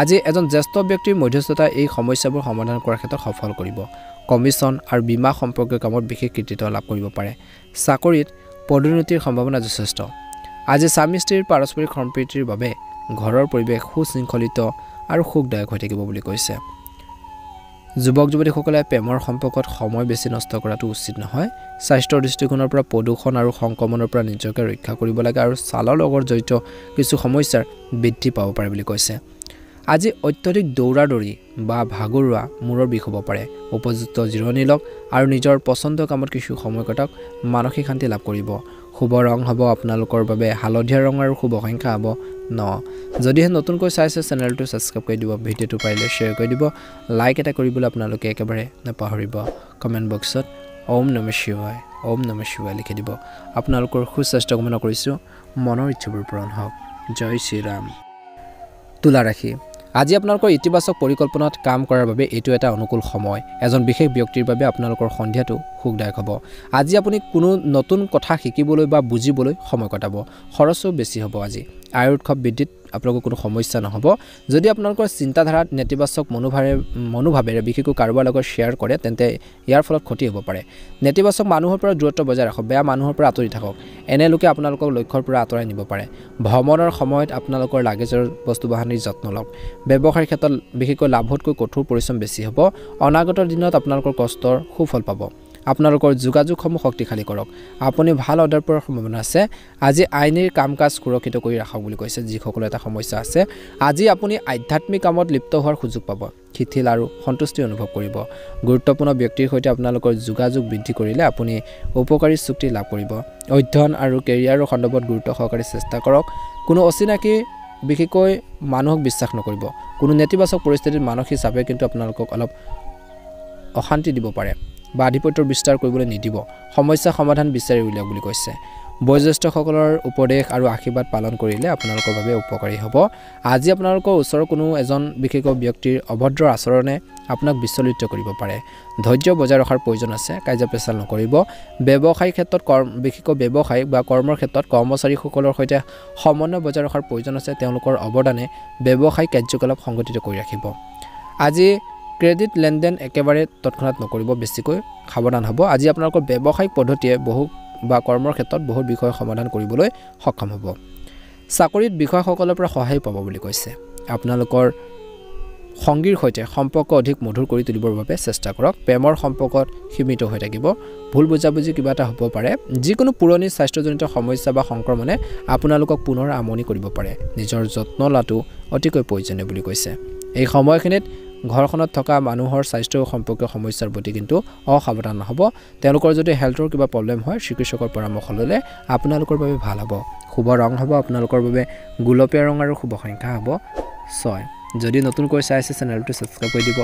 আজি এজন জ্যেষ্ঠ ব্যক্তিৰ মধ্যস্থতা এই সমস্যাবোৰ সমাধান কৰাৰ ক্ষেত্ৰত সফল কৰিব কমিছন আৰু বীমা সম্পৰ্কীয় কামত বিশেষ কৃতিত্ব লাভ কৰিব পাৰে চাকৰিত পদোন্নতিৰ সম্ভাৱনা যথেষ্ট আজি স্বামী স্ত্ৰীৰ পাৰস্পৰিক সম্প্ৰীতিৰ বাবে ঘৰৰ পৰিৱেশ সুশৃংখলিত আৰু সুখদায়ক হৈ থাকিব বুলি কৈছে যুৱক যুৱতীসকলে প্ৰেমৰ সম্পৰ্কত সময় বেছি নষ্ট কৰাটো উচিত নহয় স্বাস্থ্যৰ দৃষ্টিকোণৰ পৰা প্ৰদূষণ আৰু সংক্ৰমণৰ পৰা নিজকে ৰক্ষা কৰিব লাগে আৰু ছালৰ লগত জড়িত কিছু সমস্যাৰ বৃদ্ধি পাব পাৰে বুলি কৈছে আজি অত্যধিক দৌৰা-দৌৰি বা ভাগৰুৱা মূৰৰ বিষ হ'ব পাৰে উপযুক্ত জিৰণি লওক আৰু নিজৰ পছন্দৰ কামত কিছু সময় কটাওক মানসিক শান্তি লাভ কৰিব শুভ ৰং হ'ব আপোনালোকৰ বাবে হালধীয়া ৰং আৰু শুভ সংখ্যা হ'ব 9 যদিহে নতুনকৈ চাইছে চেনেলটো সাবস্ক্ৰাইব কৰি দিব ভিডিঅ'টো পাৰিলে শ্বেয়াৰ কৰি দিব লাইক এটা কৰিবলৈ আপোনালোকে একেবাৰে নাপাহৰিব কমেণ্ট বক্সত ওম নমঃ শিৱায় লিখি দিব আপোনালোকৰ সুস্বাস্থ্য কামনা কৰিছোঁ মনৰ ইচ্ছাবোৰ পূৰণ হওক জয় শ্ৰীৰাম তুলা ৰাশি আজি আপোনালোকৰ ইতিবাচক পৰিকল্পনাত কাম কৰাৰ বাবে এইটো এটা অনুকূল সময় এজন বিশেষ ব্যক্তিৰ বাবে আপোনালোকৰ সন্ধিয়াটো সুখদায়ক হ'ব আজি আপুনি কোনো নতুন কথা শিকিবলৈ বা বুজিবলৈ সময় কটাব খৰচো বেছি হ'ব আজি আয় উৎসৱ বৃদ্ধিত আপোনালোকৰ কোনো সমস্যা নহ'ব যদি আপোনালোকৰ চিন্তাধাৰাত নেতিবাচক মনোভাৱেৰে বিশেষকৈ কাৰোবাৰ লগত শ্বেয়াৰ কৰে তেন্তে ইয়াৰ ফলত ক্ষতি হ'ব পাৰে নেতিবাচক মানুহৰ পৰা দূৰত্ব বজাই ৰাখক বেয়া মানুহৰ পৰা আঁতৰি থাকক এনে লোকে আপোনালোকক লক্ষ্যৰ পৰা আঁতৰাই নিব পাৰে ভ্ৰমণৰ সময়ত আপোনালোকৰ লাগেজৰ বস্তু বাহানিৰ যত্ন লওক ব্যৱসায়ৰ ক্ষেত্ৰত বিশেষকৈ লাভতকৈ কঠোৰ পৰিশ্ৰম বেছি হ'ব অনাগত দিনত আপোনালোকৰ কষ্টৰ সুফল পাব আপোনালোকৰ যোগাযোগসমূহ শক্তিশালী কৰক আপুনি ভাল অৰ্ডাৰ পোৱাৰ সম্ভাৱনা আছে আজি আইনীৰ কাম-কাজ সুৰক্ষিত কৰি ৰাখক বুলি কৈছে যিসকলৰ এটা সমস্যা আছে আজি আপুনি আধ্যাত্মিক কামত লিপ্ত হোৱাৰ সুযোগ পাব শিথিল আৰু সন্তুষ্টি অনুভৱ কৰিব গুৰুত্বপূৰ্ণ ব্যক্তিৰ সৈতে আপোনালোকৰ যোগাযোগ বৃদ্ধি কৰিলে আপুনি উপকাৰী চুক্তি লাভ কৰিব অধ্যয়ন আৰু কেৰিয়াৰৰ সন্দৰ্ভত গুৰুত্ব সহকাৰে চেষ্টা কৰক কোনো অচিনাকি বিশেষকৈ মানুহক বিশ্বাস নকৰিব কোনো নেতিবাচক পৰিস্থিতিত মানসিক চাপে কিন্তু আপোনালোকক অলপ অশান্তি দিব পাৰে বা আধিপত্যৰ বিস্তাৰ কৰিবলৈ নিদিব সমস্যা সমাধান বিচাৰি উলিয়াওক বুলি কৈছে বয়োজ্যেষ্ঠসকলৰ উপদেশ আৰু আশীৰ্বাদ পালন কৰিলে আপোনালোকৰ বাবে উপকাৰী হ'ব আজি আপোনালোকৰ ওচৰৰ কোনো এজন বিশেষ ব্যক্তিৰ অভদ্ৰ আচৰণে আপোনাক বিচলিত কৰিব পাৰে ধৈৰ্য বজাই ৰখাৰ প্ৰয়োজন আছে কাৰ্যপেচাল নকৰিব ব্যৱসায়িক ক্ষেত্ৰত বিশেষকৈ ব্যৱসায়িক বা কৰ্মৰ ক্ষেত্ৰত কৰ্মচাৰীসকলৰ সৈতে সমন্বয় বজাই ৰখাৰ প্ৰয়োজন আছে তেওঁলোকৰ অৱদানে ব্যৱসায়িক কাৰ্যকলাপ সংগঠিত কৰি ৰাখিব আজি ক্ৰেডিট লেনদেন একেবাৰে তৎক্ষণাত নকৰিব, বেছিকৈ সাৱধান হ'ব। আজি আপোনালোকৰ ব্যৱসায়িক পদ্ধতিয়ে বহু বা কৰ্মৰ ক্ষেত্ৰত বহুত বিষয় সমাধান কৰিবলৈ সক্ষম হ'ব। চাকৰিত বিষয়াসকলৰ পৰা সহায় পাব বুলি কৈছে। আপোনালোকৰ সংগীৰ সৈতে সম্পৰ্ক অধিক মধুৰ কৰি তুলিবৰ বাবে চেষ্টা কৰক। প্ৰেমৰ সম্পৰ্কত সীমিত হৈ থাকিব। ভুল বুজাবুজি কিবা এটা হ'ব পাৰে। যিকোনো পুৰণি স্বাস্থ্যজনিত সমস্যা বা সংক্ৰমণে আপোনালোকক পুনৰ আমনি কৰিব পাৰে। নিজৰ যত্ন লোৱাটো অতিকৈ প্ৰয়োজনীয় বুলি কৈছে। এই সময়খিনিত ঘৰখনত থকা মানুহৰ স্বাস্থ্য সম্পৰ্কীয় সমস্যাৰ প্ৰতি কিন্তু অসাৱধান নহ'ব। তেওঁলোকৰ যদি হেল্থৰ কিবা প্ৰব্লেম হয় চিকিৎসকৰ পৰামৰ্শ ল'লে আপোনালোকৰ বাবে ভাল হ'ব। শুভ ৰং হ'ব আপোনালোকৰ বাবে গুলপীয়া ৰং আৰু শুভ সংখ্যা হ'ব 6। যদি নতুনকৈ চাই আছে চেনেলটো ছাবস্ক্ৰাইব কৰি দিব,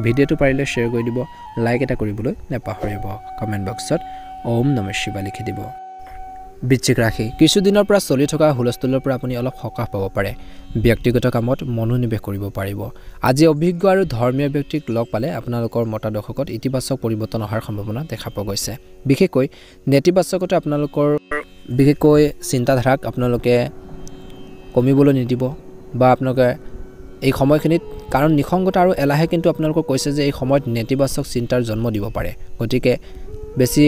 ভিডিঅ'টো পাৰিলে শ্বেয়াৰ কৰি দিব, লাইক এটা কৰিবলৈ নাপাহৰিব। কমেণ্ট বক্সত ওম নমঃ শিৱায় লিখি দিব। বৃশ্চিক ৰাশি, কিছুদিনৰ পৰা চলি থকা হুলস্থুলৰ পৰা আপুনি অলপ সকাহ পাব পাৰে। ব্যক্তিগত কামত মনোনিৱেশ কৰিব পাৰিব। আজি অভিজ্ঞ আৰু ধৰ্মীয় ব্যক্তিক লগ পালে আপোনালোকৰ মতাদৰ্শত ইতিবাচক পৰিৱৰ্তন অহাৰ সম্ভাৱনা দেখা পোৱা গৈছে। বিশেষকৈ নেতিবাচকতে আপোনালোকৰ চিন্তাধাৰাক আপোনালোকে কমিবলৈ নিদিব বা আপোনালোকে এই সময়খিনিত, কাৰণ নিসংগতা আৰু এলাহে কিন্তু আপোনালোকক কৈছে যে এই সময়ত নেতিবাচক চিন্তাৰ জন্ম দিব পাৰে। গতিকে বেছি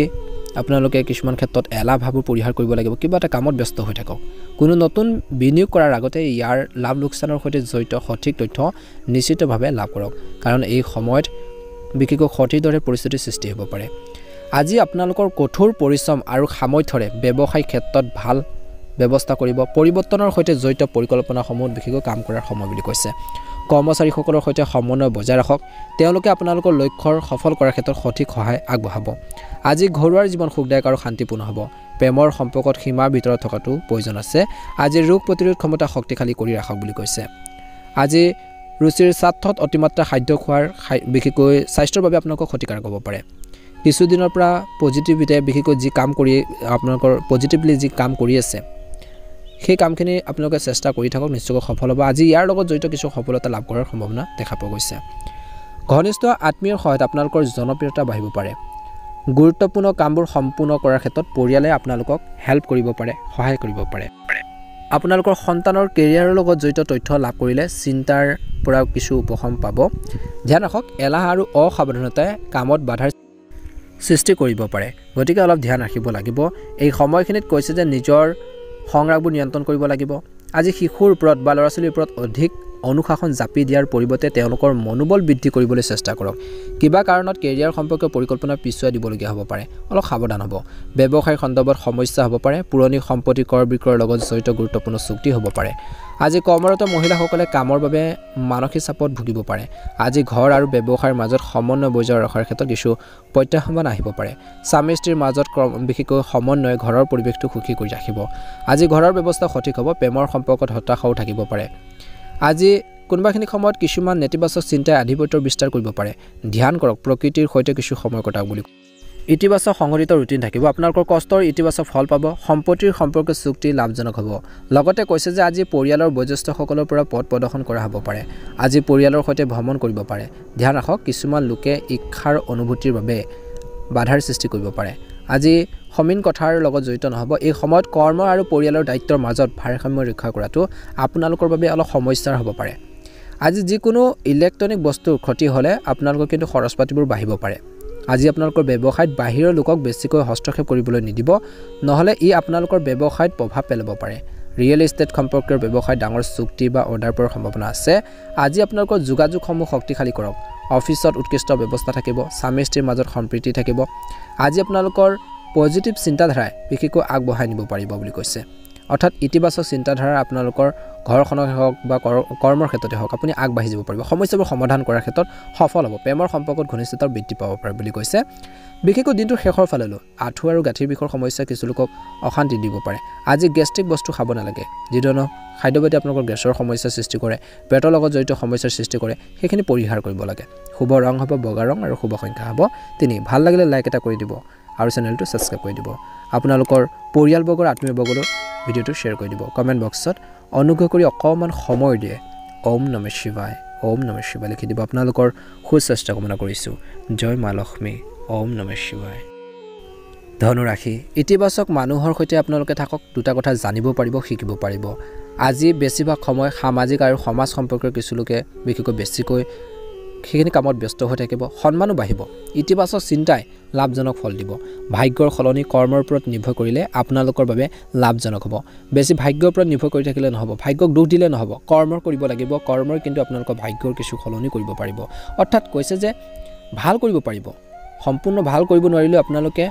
আপোনালোকে কিছুমান ক্ষেত্ৰত এলাহ ভাৱবোৰ পৰিহাৰ কৰিব লাগিব। কিবা এটা কামত ব্যস্ত হৈ থাকক। কোনো নতুন বিনিয়োগ কৰাৰ আগতে ইয়াৰ লাভ লোকচানৰ সৈতে জড়িত সঠিক তথ্য নিশ্চিতভাৱে লাভ কৰক, কাৰণ এই সময়ত বিশেষকৈ সঠিকদৰে পৰিস্থিতিৰ সৃষ্টি হ'ব পাৰে। আজি আপোনালোকৰ কঠোৰ পৰিশ্ৰম আৰু সামৰ্থ্যৰে ব্যৱসায়িক ক্ষেত্ৰত ভাল ব্যৱস্থা কৰিব। পৰিৱৰ্তনৰ সৈতে জড়িত পৰিকল্পনাসমূহত বিশেষকৈ কাম কৰাৰ সময় বুলি কৈছে। কৰ্মচাৰীসকলৰ সৈতে সমন্বয় বজাই ৰাখক। তেওঁলোকে আপোনালোকৰ লক্ষ্যৰ সফল কৰাৰ ক্ষেত্ৰত সঠিক সহায় আগবঢ়াব। আজি ঘৰুৱা জীৱন সুখদায়ক আৰু শান্তিপূৰ্ণ হ'ব। প্ৰেমৰ সম্পৰ্কত সীমাৰ ভিতৰত থকাটো প্ৰয়োজন আছে। আজি ৰোগ প্ৰতিৰোধ ক্ষমতা শক্তিশালী কৰি ৰাখক বুলি কৈছে। আজি ৰুচিৰ স্বাৰ্থত অতিমাত্ৰা খাদ্য খোৱাৰ বিশেষকৈ স্বাস্থ্যৰ বাবে আপোনালোকক ক্ষতিকাৰক হ'ব পাৰে। কিছুদিনৰ পৰা পজিটিভিটিয়ে বিশেষকৈ পজিটিভলি যি কাম কৰি আছে সেই কামখিনি আপোনালোকে চেষ্টা কৰি থাকক, নিশ্চয়কৈ সফল হ'ব। আজি ইয়াৰ লগত জড়িত কিছু সফলতা লাভ কৰাৰ সম্ভাৱনা দেখা পোৱা গৈছে। ঘনিষ্ঠ আত্মীয়ৰ সহায়ত আপোনালোকৰ জনপ্ৰিয়তা বাঢ়িব পাৰে। গুৰুত্বপূৰ্ণ কামবোৰ সম্পূৰ্ণ কৰাৰ ক্ষেত্ৰত পৰিয়ালে আপোনালোকক হেল্প কৰিব পাৰে, সহায় কৰিব পাৰে। আপোনালোকৰ সন্তানৰ কেৰিয়াৰৰ লগত জড়িত তথ্য লাভ কৰিলে চিন্তাৰ পৰা কিছু উপশম পাব। ধ্যান ৰাখক, এলাহ আৰু অসাৱধানতাই কামত বাধাৰ সৃষ্টি কৰিব পাৰে। গতিকে অলপ ধ্যান ৰাখিব লাগিব। এই সময়খিনিত কৈছে যে নিজৰ সংৰাগবোৰ নিয়ন্ত্ৰণ কৰিব লাগিব। আজি শিশুৰ ওপৰত বা ল'ৰা ছোৱালীৰ ওপৰত অধিক অনুশাসন জাপি দিয়াৰ পৰিৱৰ্তে তেওঁলোকৰ মনোবল বৃদ্ধি কৰিবলৈ চেষ্টা কৰক। কিবা কাৰণত কেৰিয়াৰ সম্পৰ্কীয় পৰিকল্পনা পিছুৱাই দিবলগীয়া হ'ব পাৰে, অলপ সাৱধান হ'ব। ব্যৱসায়িক সন্দৰ্ভত সমস্যা হ'ব পাৰে। পুৰণি সম্পত্তি ক্ৰয় বিক্ৰয়ৰ লগত জড়িত গুৰুত্বপূৰ্ণ চুক্তি হ'ব পাৰে। আজি কৰ্মৰত মহিলাসকলে কামৰ বাবে মানসিক চাপত ভুগিব পাৰে। আজি ঘৰ আৰু ব্যৱসায়ৰ মাজত সমন্বয় বজাই ৰখাৰ ক্ষেত্ৰত কিছু প্ৰত্যাহ্বান আহিব পাৰে। স্বামী স্ত্ৰীৰ মাজত বিশেষকৈ সমন্বয়ে ঘৰৰ পৰিৱেশটো সুখী কৰি ৰাখিব। আজি ঘৰৰ ব্যৱস্থা সঠিক হ'ব। প্ৰেমৰ সম্পৰ্কত হতাশাও থাকিব পাৰে। আজি কোনোবাখিনি সময়ত কিছুমান নেতিবাচক চিন্তাই আধিপত্যৰ বিস্তাৰ কৰিব পাৰে। ধ্যান কৰক, প্ৰকৃতিৰ সৈতে কিছু সময় কটাওক বুলি। ইতিবাচক সংগঠিত ৰুটিন থাকিব। আপোনালোকৰ কষ্টৰ ইতিবাচক ফল পাব। সম্পত্তিৰ সম্পৰ্কে চুক্তি লাভজনক হ'ব। লগতে কৈছে যে আজি পৰিয়ালৰ বয়োজ্যেষ্ঠসকলৰ পৰা পথ প্ৰদৰ্শন কৰা হ'ব পাৰে। আজি পৰিয়ালৰ সৈতে ভ্ৰমণ কৰিব পাৰে। ধ্যান ৰাখক, কিছুমান লোকে ইচ্ছাৰ অনুভূতিৰ বাবে বাধাৰ সৃষ্টি কৰিব পাৰে। আজি সমীন কথাৰ লগত জড়িত নহ'ব। এই সময়ত কৰ্ম আৰু পৰিয়ালৰ দায়িত্বৰ মাজত ভাৰসাম্য ৰক্ষা কৰাটো আপোনালোকৰ বাবে অলপ সমস্যাৰ হ'ব পাৰে। আজি যিকোনো ইলেক্ট্ৰনিক বস্তুৰ ক্ষতি হ'লে আপোনালোকৰ কিন্তু খৰচ পাতিবোৰ বাঢ়িব পাৰে। আজি আপোনালোকৰ ব্যৱসায়ত বাহিৰৰ লোকক বেছিকৈ হস্তক্ষেপ কৰিবলৈ নিদিব, নহ'লে ই আপোনালোকৰ ব্যৱসায়ত প্ৰভাৱ পেলাব পাৰে। ৰিয়েল এষ্টেট সম্পৰ্কীয় ব্যৱসায়ত ডাঙৰ চুক্তি বা অৰ্ডাৰ পোৱাৰ সম্ভাৱনা আছে। আজি আপোনালোকৰ যোগাযোগসমূহ শক্তিশালী কৰক। অফিচত উৎকৃষ্ট ব্যৱস্থা থাকিব। স্বামী স্ত্ৰীৰ মাজত সম্প্ৰীতি থাকিব। আজি আপোনালোকৰ পজিটিভ চিন্তাধাৰাই বিশেষকৈ আগবঢ়াই নিব পাৰিব বুলি কৈছে। অৰ্থাৎ ইতিবাচক চিন্তাধাৰা আপোনালোকৰ ঘৰখনত হওক বা কৰ্মৰ ক্ষেত্ৰতে হওক আপুনি আগবাঢ়ি যাব পাৰিব। সমস্যাবোৰ সমাধান কৰাৰ ক্ষেত্ৰত সফল হ'ব। প্ৰেমৰ সম্পৰ্কত ঘনিষ্ঠতাৰ বৃদ্ধি পাব পাৰে বুলি কৈছে। বিশেষকৈ দিনটোৰ শেষৰ ফাললৈ আঁঠু আৰু গাঁঠিৰ বিষৰ সমস্যা কিছু লোকক অশান্তি দিব পাৰে। আজি গেষ্ট্ৰিক বস্তু খাব নালাগে। যিধৰণৰ খাদ্যবাতি আপোনালোকৰ গেছৰ সমস্যাৰ সৃষ্টি কৰে, পেটৰ লগত জড়িত সমস্যাৰ সৃষ্টি কৰে, সেইখিনি পৰিহাৰ কৰিব লাগে। শুভ ৰং হ'ব বগা ৰং আৰু শুভ সংখ্যা হ'ব 3। ভাল লাগিলে লাইক এটা কৰি দিব আৰু চেনেলটো ছাবস্ক্ৰাইব কৰি দিব। আপোনালোকৰ পৰিয়ালবৰ্গৰ আত্মীয়বৰ্গলৈ ভিডিঅ'টো শ্বেয়াৰ কৰি দিব। কমেণ্ট বক্সত অনুগ্ৰহ কৰি অকণমান সময় দিয়ে ওম নমঃ শিৱায়, ওম নমঃ শিৱায় লিখি দিব। আপোনালোকৰ সুস্বাস্থ্য কামনা কৰিছোঁ। জয় মা লক্ষ্মী। ওম নমঃ শিৱায়। ধনুৰাশি, ইতিবাচক মানুহৰ সৈতে আপোনালোকে থাকক। দুটা কথা জানিব পাৰিব, শিকিব পাৰিব। আজি বেছিভাগ সময় সামাজিক আৰু সমাজ সম্পৰ্কীয় কিছু লোকে বিশেষকৈ বেছিকৈ সেইখিনি কামত ব্যস্ত হৈ থাকিব সন্মানো বাঢ়িব ইতিবাচক চিন্তাই লাভজনক ফল দিব ভাগ্যৰ সলনি কৰ্মৰ ওপৰত নিৰ্ভৰ কৰিলে আপোনালোকৰ বাবে লাভজনক হ'ব বেছি ভাগ্যৰ ওপৰত নিৰ্ভৰ কৰি থাকিলে নহ'ব ভাগ্যক দুখ দিলে নহ'ব কৰ্মৰ কৰিব লাগিব কৰ্মৰ কিন্তু আপোনালোকৰ ভাগ্যৰ কিছু সলনি কৰিব পাৰিব অৰ্থাৎ কৈছে যে ভাল কৰিব পাৰিব সম্পূৰ্ণ ভাল কৰিব নোৱাৰিলে আপোনালোকে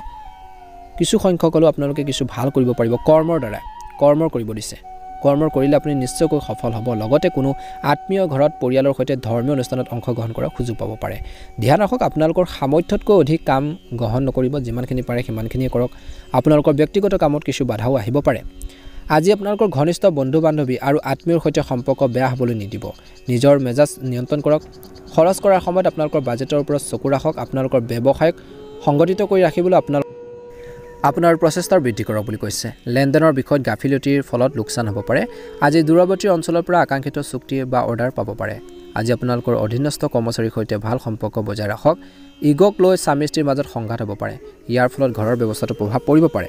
কিছু সংখ্যক হ'লেও আপোনালোকে কিছু ভাল কৰিব পাৰিব কৰ্মৰ দ্বাৰা কৰ্মৰ কৰিব দিছে কৰ্মৰ কৰিলে আপুনি নিশ্চয়কৈ সফল হ'ব লগতে কোনো আত্মীয় ঘৰত পৰিয়ালৰ সৈতে ধৰ্মীয় অনুষ্ঠানত অংশগ্ৰহণ কৰাৰ সুযোগ পাব পাৰে ধ্যান ৰাখক আপোনালোকৰ সামৰ্থ্যতকৈ অধিক কাম গ্ৰহণ নকৰিব যিমানখিনি পাৰে সিমানখিনিয়ে কৰক আপোনালোকৰ ব্যক্তিগত কামত কিছু বাধাও আহিব পাৰে আজি আপোনালোকৰ ঘনিষ্ঠ বন্ধু বান্ধৱী আৰু আত্মীয়ৰ সৈতে সম্পৰ্ক বেয়া হ'বলৈ নিদিব নিজৰ মেজাজ নিয়ন্ত্ৰণ কৰক খৰচ কৰাৰ সময়ত আপোনালোকৰ বাজেটৰ ওপৰত চকু ৰাখক আপোনালোকৰ ব্যৱসায়ক সংগঠিত কৰি ৰাখিবলৈ আপোনাৰ প্ৰচেষ্টাৰ বৃদ্ধি কৰক বুলি কৈছে লেনদেনৰ বিষয়ত গাফিলতিৰ ফলত লোকচান হ'ব পাৰে আজি দূৰৱৰ্তী অঞ্চলৰ পৰা আকাংক্ষিত চুক্তি বা অৰ্ডাৰ পাব পাৰে আজি আপোনালোকৰ অধীনস্থ কৰ্মচাৰীৰ সৈতে ভাল সম্পৰ্ক বজাই ৰাখক ইগক লৈ স্বামী স্ত্ৰীৰ মাজত সংঘাত হ'ব পাৰে ইয়াৰ ফলত ঘৰৰ ব্যৱস্থাটো প্ৰভাৱ পৰিব পাৰে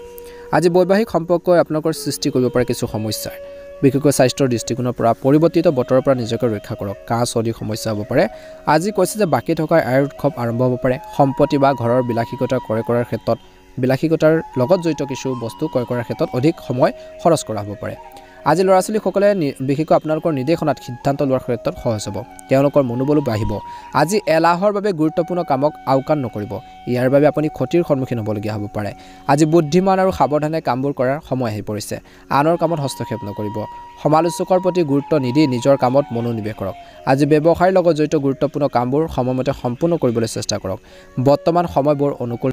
আজি বৈবাহিক সম্পৰ্কই আপোনালোকৰ সৃষ্টি কৰিব পাৰে কিছু সমস্যাৰ বিশেষকৈ স্বাস্থ্যৰ দৃষ্টিকোণৰ পৰা পৰিৱৰ্তিত বতৰৰ পৰা নিজকে ৰক্ষা কৰক কাহ চৰ্দিৰ সমস্যা হ'ব পাৰে আজি কৈছে যে বাকী থকা আয়ৰ উৎসৱ আৰম্ভ হ'ব পাৰে সম্পত্তি বা ঘৰৰ বিলাসিকতা ক্ৰয় কৰাৰ ক্ষেত্ৰত বিলাসিকতাৰ লগত জড়িত কিছু বস্তু ক্ৰয় কৰাৰ ক্ষেত্ৰত অধিক সময় খৰচ কৰা হ'ব পাৰে আজি ল'ৰা ছোৱালীসকলে বিশেষকৈ আপোনালোকৰ নিৰ্দেশনাত সিদ্ধান্ত লোৱাৰ ক্ষেত্ৰত সহজ হ'ব তেওঁলোকৰ মনোবলো বাঢ়িব আজি এলাহৰ বাবে গুৰুত্বপূৰ্ণ কামক আওকাণ নকৰিব ইয়াৰ বাবে আপুনি ক্ষতিৰ সন্মুখীন হ'বলগীয়া হ'ব পাৰে আজি বুদ্ধিমান আৰু সাৱধানে কামবোৰ কৰাৰ সময় আহি পৰিছে আনৰ কামত হস্তক্ষেপ নকৰিব সমালোচকৰ প্ৰতি গুৰুত্ব নিদি নিজৰ কামত মনোনিৱেশ কৰক আজি ব্যৱসায়ৰ লগত জড়িত গুৰুত্বপূৰ্ণ কামবোৰ সময়মতে সম্পূৰ্ণ কৰিবলৈ চেষ্টা কৰক বৰ্তমান সময়বোৰ অনুকূল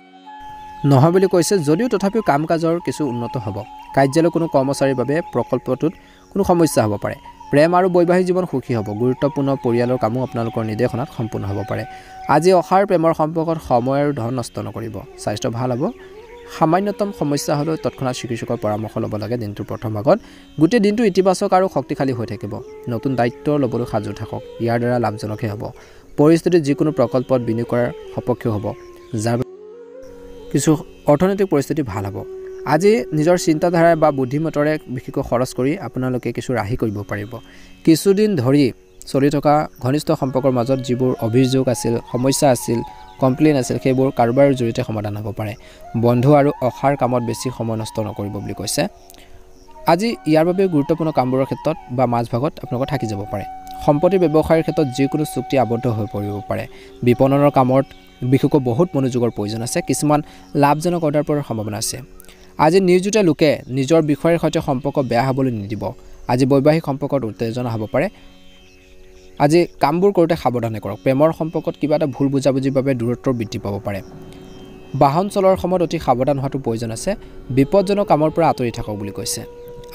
নহয় বুলি কৈছে যদিও তথাপিও কাম কাজৰ কিছু উন্নত হ'ব কাৰ্যালয়ৰ কোনো কৰ্মচাৰীৰ বাবে প্ৰকল্পটোত কোনো সমস্যা হ'ব পাৰে প্ৰেম আৰু বৈবাহিক জীৱন সুখী হ'ব গুৰুত্বপূৰ্ণ পৰিয়ালৰ কামো আপোনালোকৰ নিৰ্দেশনাত সম্পূৰ্ণ হ'ব পাৰে আজি অসাৰ প্ৰেমৰ সম্পৰ্কত সময় আৰু ধন নষ্ট নকৰিব স্বাস্থ্য ভাল হ'ব সামান্যতম সমস্যা হ'লেও তৎক্ষণাত চিকিৎসকৰ পৰামৰ্শ ল'ব লাগে দিনটোৰ প্ৰথম ভাগত গোটেই দিনটো ইতিবাচক আৰু শক্তিশালী হৈ থাকিব নতুন দায়িত্ব ল'বলৈ সাজু থাকক ইয়াৰ দ্বাৰা লাভজনকহে হ'ব পৰিস্থিতিত যিকোনো প্ৰকল্পত বিনিয়োগ কৰাৰ সপক্ষে হ'ব যাৰ কিছু অৰ্থনৈতিক পৰিস্থিতি ভাল হ'ব আজি নিজৰ চিন্তাধাৰা বা বুদ্ধিমত্তাৰে বিশেষকৈ খৰচ কৰি আপোনালোকে কিছু ৰাহি কৰিব পাৰিব কিছুদিন ধৰি চলি থকা ঘনিষ্ঠ সম্পৰ্কৰ মাজত যিবোৰ অভিযোগ আছিল সমস্যা আছিল কমপ্লেইন আছিল সেইবোৰ কাৰোবাৰ জৰিয়তে সমাধান হ'ব পাৰে বন্ধু আৰু অসাৰ কামত বেছি সময় নষ্ট নকৰিব বুলি কৈছে আজি ইয়াৰ বাবে গুৰুত্বপূৰ্ণ কামবোৰৰ ক্ষেত্ৰত বা মাজভাগত আপোনালোকৰ থাকি যাব পাৰে সম্পত্তি ব্যৱসায়ৰ ক্ষেত্ৰত যিকোনো চুক্তি আবদ্ধ হৈ পৰিব পাৰে বিপণনৰ কামত বিশেষকৈ বহুত মনোযোগৰ প্ৰয়োজন আছে কিছুমান লাভজনক অৰ্ডাৰ পোৱাৰ সম্ভাৱনা আছে আজি নিয়োজিত লোকে নিজৰ বিষয়ৰ সৈতে সম্পৰ্ক বেয়া হ'বলৈ নিদিব আজি বৈবাহিক সম্পৰ্কত উত্তেজনা হ'ব পাৰে আজি কামবোৰ কৰোঁতে সাৱধানে কৰক প্ৰেমৰ সম্পৰ্কত কিবা এটা ভুল বুজাবুজিৰ বাবে দূৰত্ব বৃদ্ধি পাব পাৰে বাহন চলোৱাৰ সময়ত অতি সাৱধান হোৱাটো প্ৰয়োজন আছে বিপদজনক কামৰ পৰা আঁতৰি থাকক বুলি কৈছে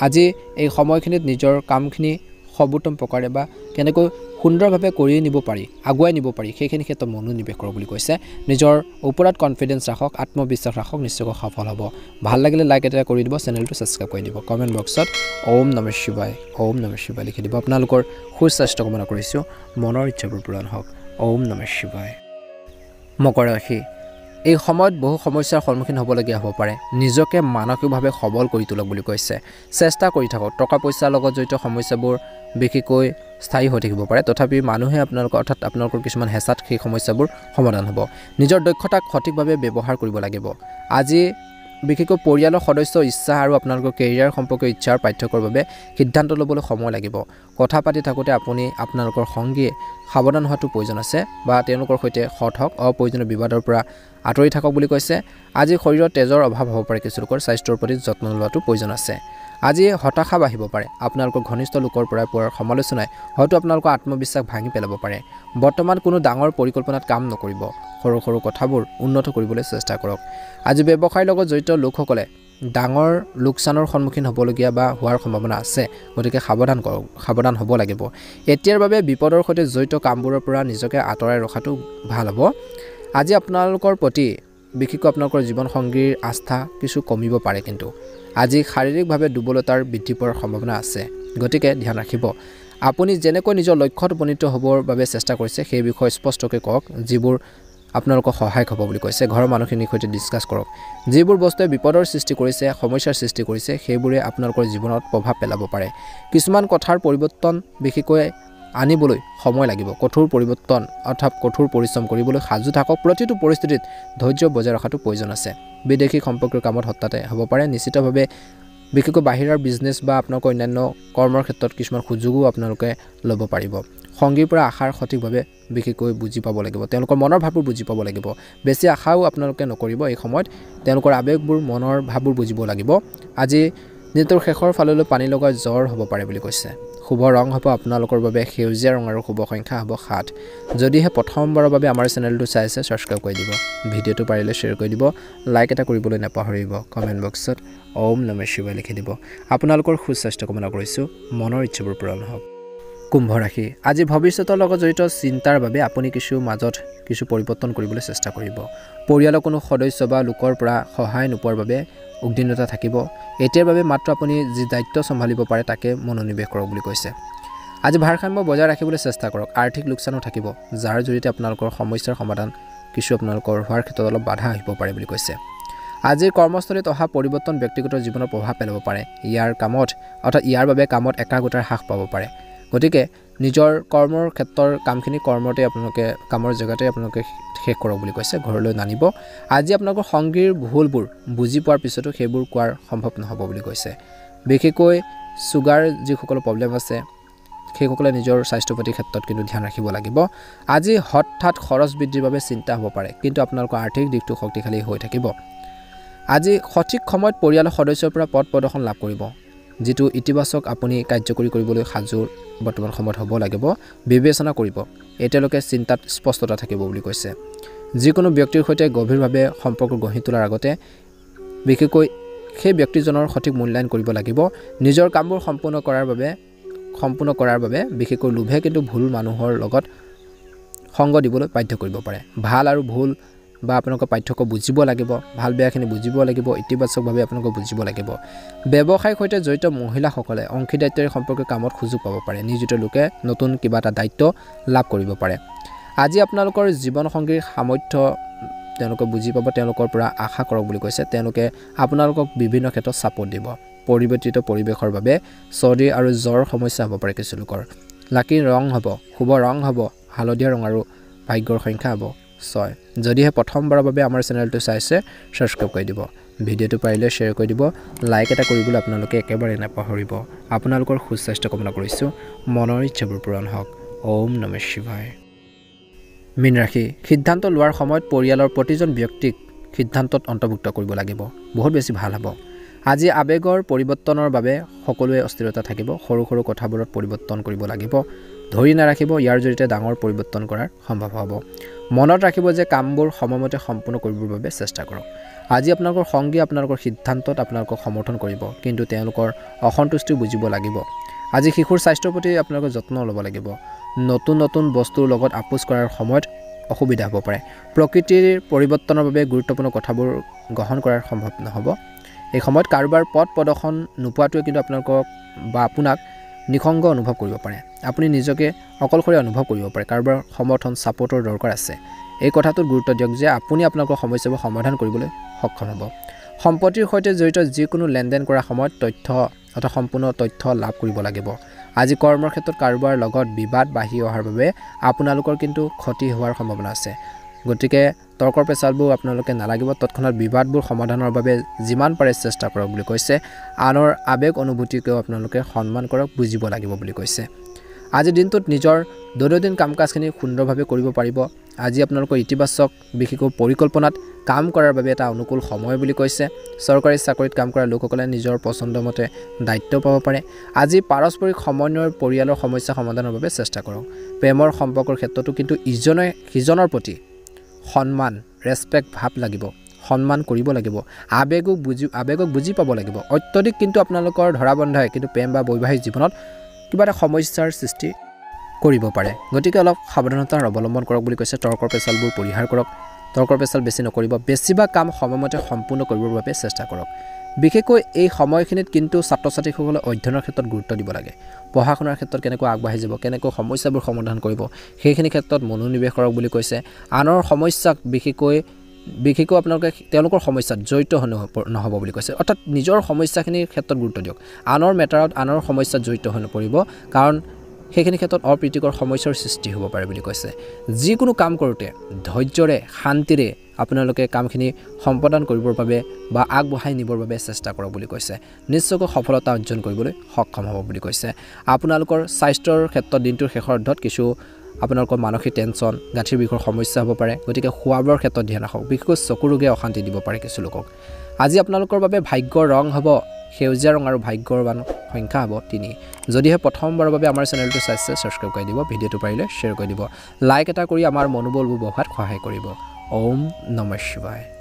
আজি এই সময়খিনিত নিজৰ কামখিনি সৰ্বোত্তম প্ৰকাৰে বা কেনেকৈ সুন্দৰভাৱে কৰি নিব পাৰি আগুৱাই নিব পাৰি সেইখিনি ক্ষেত্ৰত মনোনিৱেশ কৰক বুলি কৈছে নিজৰ ওপৰত কনফিডেন্স ৰাখক আত্মবিশ্বাস ৰাখক নিশ্চয়কৈ সফল হ'ব ভাল লাগিলে লাইক এটা কৰি দিব চেনেলটো ছাবস্ক্ৰাইব কৰি দিব কমেণ্ট বক্সত ওম নমঃ শিৱায় লিখি দিব আপোনালোকৰ সুস্বাস্থ্য কামনা কৰিছোঁ মনৰ ইচ্ছাবোৰ পূৰণ হওক ওম নমঃ শিৱায় মকৰ ৰাশি এই সময়ত বহু সমস্যাৰ সন্মুখীন হ'বলগীয়া হ'ব পাৰে নিজকে মানসিকভাৱে সবল কৰি তোলক বুলি কৈছে চেষ্টা কৰি থাকক টকা পইচাৰ লগত জড়িত সমস্যাবোৰ বিশেষকৈ স্থায়ী হৈ থাকিব পাৰে তথাপি মানুহে আপোনালোকৰ অৰ্থাৎ আপোনালোকৰ কিছুমান হেঁচাত সেই সমস্যাবোৰ সমাধান হ'ব নিজৰ দক্ষতাক সঠিকভাৱে ব্যৱহাৰ কৰিব লাগিব আজি বিশেষকৈ পৰিয়ালৰ সদস্যৰ ইচ্ছা আৰু আপোনালোকৰ কেৰিয়াৰ সম্পৰ্কীয় ইচ্ছাৰ পাৰ্থক্যৰ বাবে সিদ্ধান্ত ল'বলৈ সময় লাগিব কথা পাতি থাকোঁতে আপুনি আপোনালোকৰ সংগীয়ে সাৱধান হোৱাটো প্ৰয়োজন আছে বা তেওঁলোকৰ সৈতে সৎ হওক অপ্ৰয়োজনীয় বিবাদৰ পৰা আঁতৰি থাকক বুলি কৈছে আজি শৰীৰত তেজৰ অভাৱ হ'ব পাৰে কিছু লোকৰ স্বাস্থ্যৰ প্ৰতি যত্ন লোৱাটো প্ৰয়োজন আছে আজি হতাশা বাঢ়িব পাৰে আপোনালোকৰ ঘনিষ্ঠ লোকৰ পৰা পোৱাৰ সমালোচনাই হয়তো আপোনালোকৰ আত্মবিশ্বাস ভাঙি পেলাব পাৰে বৰ্তমান কোনো ডাঙৰ পৰিকল্পনাত কাম নকৰিব সৰু সৰু কথাবোৰ উন্নত কৰিবলৈ চেষ্টা কৰক আজি ব্যৱসায়ৰ লগত জড়িত লোকসকলে ডাঙৰ লোকচানৰ সন্মুখীন হ'বলগীয়া বা হোৱাৰ সম্ভাৱনা আছে গতিকে সাৱধান হ'ব লাগিব এতিয়াৰ বাবে বিপদৰ সৈতে জড়িত কামবোৰৰ পৰা নিজকে আঁতৰাই ৰখাটো ভাল হ'ব আজি আপোনালোকৰ প্ৰতি বিশেষকৈ আপোনালোকৰ জীৱনসংগীৰ আস্থা কিছু কমিব পাৰে কিন্তু আজি শাৰীৰিকভাৱে দুৰ্বলতাৰ বৃদ্ধি পোৱাৰ সম্ভাৱনা আছে গতিকে ধ্যান ৰাখিব আপুনি যেনেকৈ নিজৰ লক্ষ্যত উপনীত হ'বৰ বাবে চেষ্টা কৰিছে সেই বিষয়ে স্পষ্টকৈ কওক যিবোৰ আপোনালোকক সহায়ক হ'ব বুলি কৈছে ঘৰৰ মানুহখিনিৰ সৈতে ডিছকাছ কৰক যিবোৰ বস্তুৱে বিপদৰ সৃষ্টি কৰিছে সমস্যাৰ সৃষ্টি কৰিছে সেইবোৰে আপোনালোকৰ জীৱনত প্ৰভাৱ পেলাব পাৰে কিছুমান কথাৰ পৰিৱৰ্তন বিশেষকৈ আনিবলৈ সময় লাগিব কঠোৰ পৰিৱৰ্তন অৰ্থাৎ কঠোৰ পৰিশ্ৰম কৰিবলৈ সাজু থাকক প্ৰতিটো পৰিস্থিতিত ধৈৰ্য বজাই ৰখাটো প্ৰয়োজন আছে বিদেশী সম্পৰ্কৰ কামত হঠাতে হ'ব পাৰে নিশ্চিতভাৱে বিশেষকৈ বাহিৰৰ বিজনেছ বা আপোনালোকৰ অন্যান্য কৰ্মৰ ক্ষেত্ৰত কিছুমান সুযোগো আপোনালোকে ল'ব পাৰিব সংগীৰ পৰা আশাৰ সঠিকভাৱে বিশেষকৈ বুজি পাব লাগিব তেওঁলোকৰ মনৰ ভাৱবোৰ বুজি পাব লাগিব বেছি আশাও আপোনালোকে নকৰিব এই সময়ত তেওঁলোকৰ আবেগবোৰ মনৰ ভাৱবোৰ বুজিব লাগিব আজি দিনটোৰ শেষৰ ফাললৈ পানী লগা জ্বৰ হ'ব পাৰে বুলি কৈছে শুভ ৰং হ'ব আপোনালোকৰ বাবে সেউজীয়া ৰং আৰু শুভ সংখ্যা হ'ব 7 যদিহে প্ৰথমবাৰৰ বাবে আমাৰ চেনেলটো চাইছে সাবস্ক্ৰাইব কৰি দিব ভিডিঅ'টো পাৰিলে শ্বেয়াৰ কৰি দিব লাইক এটা কৰিবলৈ নাপাহৰিব কমেণ্ট বক্সত ওম নমঃ শিৱায় লিখি দিব আপোনালোকৰ সুস্বাস্থ্য কামনা কৰিছোঁ মনৰ ইচ্ছাবোৰ পূৰণ হওক কুম্ভ ৰাশি আজি ভৱিষ্যতৰ লগত জড়িত চিন্তাৰ বাবে আপুনি কিছু পৰিৱৰ্তন কৰিবলৈ চেষ্টা কৰিব পৰিয়ালৰ কোনো সদস্য বা লোকৰ পৰা সহায় নোপোৱাৰ বাবে উদ্বিগ্নতা থাকিব এতিয়াৰ বাবে মাত্ৰ আপুনি যি দায়িত্ব চম্ভালিব পাৰে তাকে মনোনিৱেশ কৰক বুলি কৈছে আজি ভাৰসাম্য বজাই ৰাখিবলৈ চেষ্টা কৰক আৰ্থিক লোকচানো থাকিব যাৰ জৰিয়তে আপোনালোকৰ সমস্যাৰ সমাধান কিছু আপোনালোকৰ হোৱাৰ ক্ষেত্ৰত অলপ বাধা আহিব পাৰে বুলি কৈছে আজিৰ কৰ্মস্থলীত অহা পৰিৱৰ্তন ব্যক্তিগত জীৱনত প্ৰভাৱ পেলাব পাৰে ইয়াৰ বাবে কামত একাগ্ৰতাৰ হ্ৰাস পাব পাৰে গতিকে নিজৰ কৰ্মৰ ক্ষেত্ৰৰ কামখিনি কৰ্মতে আপোনালোকে কামৰ জগতে আপোনালোকে শেষ কৰক বুলি কৈছে ঘৰলৈ নানিব আজি আপোনালোকৰ সংগীৰ ভুলবোৰ বুজি পোৱাৰ পিছতো সেইবোৰ কোৱাৰ সম্ভৱ নহ'ব বুলি কৈছে বিশেষকৈ সুগাৰ যিসকলৰ প্ৰব্লেম আছে সেইসকলে নিজৰ স্বাস্থ্য প্ৰতি ক্ষেত্ৰত কিন্তু ধ্যান ৰাখিব লাগিব আজি হঠাৎ খৰচ বৃদ্ধিৰ বাবে চিন্তা হ'ব পাৰে কিন্তু আপোনালোকৰ আৰ্থিক দিশটো শক্তিশালী হৈ থাকিব আজি সঠিক সময়ত পৰিয়ালৰ সদস্যৰ পৰা পদ প্ৰদৰ্শন লাভ কৰিব যেটো ইতিবাচক আপুনি কাৰ্যকৰী কৰিবলৈ সাজু বৰ্তমান সময়ত হ'ব লাগিব বিবেচনা কৰিব এতিয়ালৈকে চিন্তাত স্পষ্টতা থাকিব বুলি কৈছে যিকোনো ব্যক্তিৰ সৈতে গভীৰভাৱে সম্পৰ্ক গঢ়ি তোলাৰ আগতে বিশেষকৈ সেই ব্যক্তিজনৰ সঠিক মূল্যায়ন কৰিব লাগিব নিজৰ কামবোৰ সম্পূৰ্ণ কৰাৰ বাবে বিশেষকৈ লোভে কিন্তু ভুল মানুহৰ লগত সংগ দিবলৈ বাধ্য কৰিব পাৰে ভাল আৰু ভুল বা আপোনালোকৰ পাঠ্যক্ৰম বুজিব লাগিব ভাল বেয়াখিনি বুজিব লাগিব ইতিবাচকভাৱে আপোনালোকে বুজিব লাগিব ব্যৱসায়িক সৈতে জড়িত মহিলাসকলে অংশীদাৰিত্বৰ সম্পৰ্কীয় কামত সুযোগ পাব পাৰে নিয়োজিত লোকে নতুন কিবা এটা দায়িত্ব লাভ কৰিব পাৰে আজি আপোনালোকৰ জীৱন সংগীৰ সামৰ্থ্য তেওঁলোকে বুজি পাব তেওঁলোকৰ পৰা আশা কৰক বুলি কৈছে তেওঁলোকে আপোনালোকক বিভিন্ন ক্ষেত্ৰত সাপোৰ্ট দিব পৰিৱৰ্তিত পৰিৱেশৰ বাবে চৰ্দি আৰু জ্বৰ সমস্যা হ'ব পাৰে কিছু লোকৰ লাকি ৰং হ'ব শুভ ৰং হ'ব হালধীয়া ৰং আৰু ভাগ্যৰ সংখ্যা হ'ব 6 যদিহে প্ৰথমবাৰৰ বাবে আমাৰ চেনেলটো চাইছে সাবস্ক্ৰাইব কৰি দিব ভিডিঅ'টো পাৰিলে শ্বেয়াৰ কৰি দিব লাইক এটা কৰিবলৈ আপোনালোকে একেবাৰে নাপাহৰিব আপোনালোকৰ সুস্বাস্থ্য কামনা কৰিছোঁ মনৰ ইচ্ছাবোৰ পূৰণ হওক ওম নমঃ শিৱায় মীন ৰাশি সিদ্ধান্ত লোৱাৰ সময়ত পৰিয়ালৰ প্ৰতিজন ব্যক্তিক সিদ্ধান্তত অন্তৰ্ভুক্ত কৰিব লাগিব বহুত বেছি ভাল হ'ব আজি আবেগৰ পৰিৱৰ্তনৰ বাবে সকলোৱে অস্থিৰতা থাকিব সৰু সৰু কথাবোৰত পৰিৱৰ্তন কৰিব লাগিব ধৰি নাৰাখিব ইয়াৰ জৰিয়তে ডাঙৰ পৰিৱৰ্তন কৰাৰ সম্ভৱ হ'ব মনত ৰাখিব যে কামবোৰ সময়মতে সম্পূৰ্ণ কৰিবৰ বাবে চেষ্টা কৰক আজি আপোনালোকৰ সংগী আপোনালোকৰ সিদ্ধান্তত আপোনালোকক সমৰ্থন কৰিব কিন্তু তেওঁলোকৰ অসন্তুষ্টি বুজিব লাগিব আজি শিশুৰ স্বাস্থ্যৰ প্ৰতি আপোনালোকে যত্ন ল'ব লাগিব নতুন বস্তুৰ লগত আপোচ কৰাৰ সময়ত অসুবিধা হ'ব পাৰে প্ৰকৃতিৰ পৰিৱৰ্তনৰ বাবে গুৰুত্বপূৰ্ণ কথাবোৰ গ্ৰহণ কৰাৰ সম্ভৱ নহ'ব এই সময়ত কাৰোবাৰ পদ প্ৰদৰ্শন নোপোৱাটোৱে কিন্তু আপোনাক নিখংগ অনুভৱ কৰিব পাৰে আপুনি নিজকে অকলশৰীয়া অনুভৱ কৰিব পাৰে কাৰোবাৰ সমৰ্থন সাপোৰ্টৰ দৰকাৰ আছে এই কথাটোত গুৰুত্ব দিয়ক যে আপুনি আপোনালোকৰ সমস্যাবোৰ সমাধান কৰিবলৈ সক্ষম হ'ব সম্পত্তিৰ সৈতে জড়িত যিকোনো লেনদেন কৰাৰ সময়ত সম্পূৰ্ণ তথ্য লাভ কৰিব লাগিব আজি কৰ্মৰ ক্ষেত্ৰত কাৰোবাৰ লগত বিবাদ বাঢ়ি অহাৰ বাবে আপোনালোকৰ কিন্তু ক্ষতি হোৱাৰ সম্ভাৱনা আছে গতিকে তৰ্কৰ পেচালবোৰ আপোনালোকে নালাগিব তৎক্ষণাত বিবাদবোৰ সমাধানৰ বাবে যিমান পাৰে চেষ্টা কৰক বুলি কৈছে আনৰ আবেগ অনুভূতিকেও আপোনালোকে সন্মান কৰক বুজিব লাগিব বুলি কৈছে আজি দিনটোত নিজৰ দৈনন্দিন কাম-কাজখিনি সুন্দৰভাৱে কৰিব পাৰিব আজি আপোনালোকৰ ইতিবাচক বিশেষকৈ পৰিকল্পনাত কাম কৰাৰ বাবে এটা অনুকূল সময় বুলি কৈছে চৰকাৰী চাকৰিত কাম কৰা লোকসকলে নিজৰ পছন্দমতে দায়িত্ব পাব পাৰে আজি পাৰস্পৰিক সমন্বয়ৰ পৰিয়ালৰ সমস্যা সমাধানৰ বাবে চেষ্টা কৰক প্ৰেমৰ সম্পৰ্কৰ ক্ষেত্ৰতো কিন্তু ইজনে সিজনৰ প্ৰতি সন্মান ৰেসপেক্ট ভাব লাগিব সন্মান কৰিব লাগিব আবেগক বুজি পাব লাগিব অত্যধিক কিন্তু আপোনালোকৰ ধৰাবন্ধাই কিন্তু প্ৰেম বা বৈবাহিক জীৱনত কিবা এটা সমস্যাৰ সৃষ্টি কৰিব পাৰে গতিকে অলপ সাৱধানতা অৱলম্বন কৰক বুলি কৈছে তৰ্কৰ পেচালবোৰ পৰিহাৰ কৰক তৰ্কৰ পেচাল বেছি নকৰিব বেছিভাগ কাম সময়মতে সম্পূৰ্ণ কৰিবৰ বাবে চেষ্টা কৰক বিশেষকৈ এই সময়খিনিত কিন্তু ছাত্ৰ-ছাত্ৰীসকলে অধ্যয়নৰ ক্ষেত্ৰত গুৰুত্ব দিব লাগে পঢ়া শুনাৰ ক্ষেত্ৰত কেনেকৈ আগবাঢ়ি যাব কেনেকৈ সমস্যাবোৰ সমাধান কৰিব সেইখিনি ক্ষেত্ৰত মনোনিৱেশ কৰক বুলি কৈছে আনৰ সমস্যাক বিশেষকৈ আপোনালোকে তেওঁলোকৰ সমস্যাত জড়িত নহ'ব বুলি কৈছে অৰ্থাৎ নিজৰ সমস্যাখিনিৰ ক্ষেত্ৰত গুৰুত্ব দিয়ক আনৰ মেটাৰত আনৰ সমস্যাত জড়িত হৈ নপৰিব কাৰণ সেইখিনি ক্ষেত্ৰত অপ্ৰীতিকৰ সমস্যাৰ সৃষ্টি হ'ব পাৰে বুলি কৈছে যিকোনো কাম কৰোঁতে ধৈৰ্যৰে শান্তিৰে আপোনালোকে কামখিনি সম্পাদন কৰিবৰ বাবে বা আগবঢ়াই নিবৰ বাবে চেষ্টা কৰক বুলি কৈছে নিশ্চয়কৈ সফলতা অৰ্জন কৰিবলৈ সক্ষম হ'ব বুলি কৈছে আপোনালোকৰ স্বাস্থ্যৰ ক্ষেত্ৰত দিনটোৰ শেষৰ অৰ্ধত কিছু আপোনালোকৰ মানসিক টেনচন গাঁঠিৰ বিষৰ সমস্যা হ'ব পাৰে গতিকে খোৱা বোৱাৰ ক্ষেত্ৰত ধ্যান ৰাখক বিশেষকৈ চকু ৰোগে অশান্তি দিব পাৰে কিছু লোকক আজি আপোনালোকৰ বাবে ভাগ্যৰ ৰং হ'ব সেউজীয়া ৰং আৰু ভাগ্যৱান সংখ্যা হ'ব 3 যদিহে প্ৰথমবাৰৰ বাবে আমাৰ চেনেলটো চাইছে সাবস্ক্ৰাইব কৰি দিব ভিডিঅ'টো পাৰিলে শ্বেয়াৰ কৰি দিব লাইক এটা কৰি আমাৰ মনোবলবোৰ বঢ়োৱাত সহায় কৰিব ওম নমঃ শিৱায়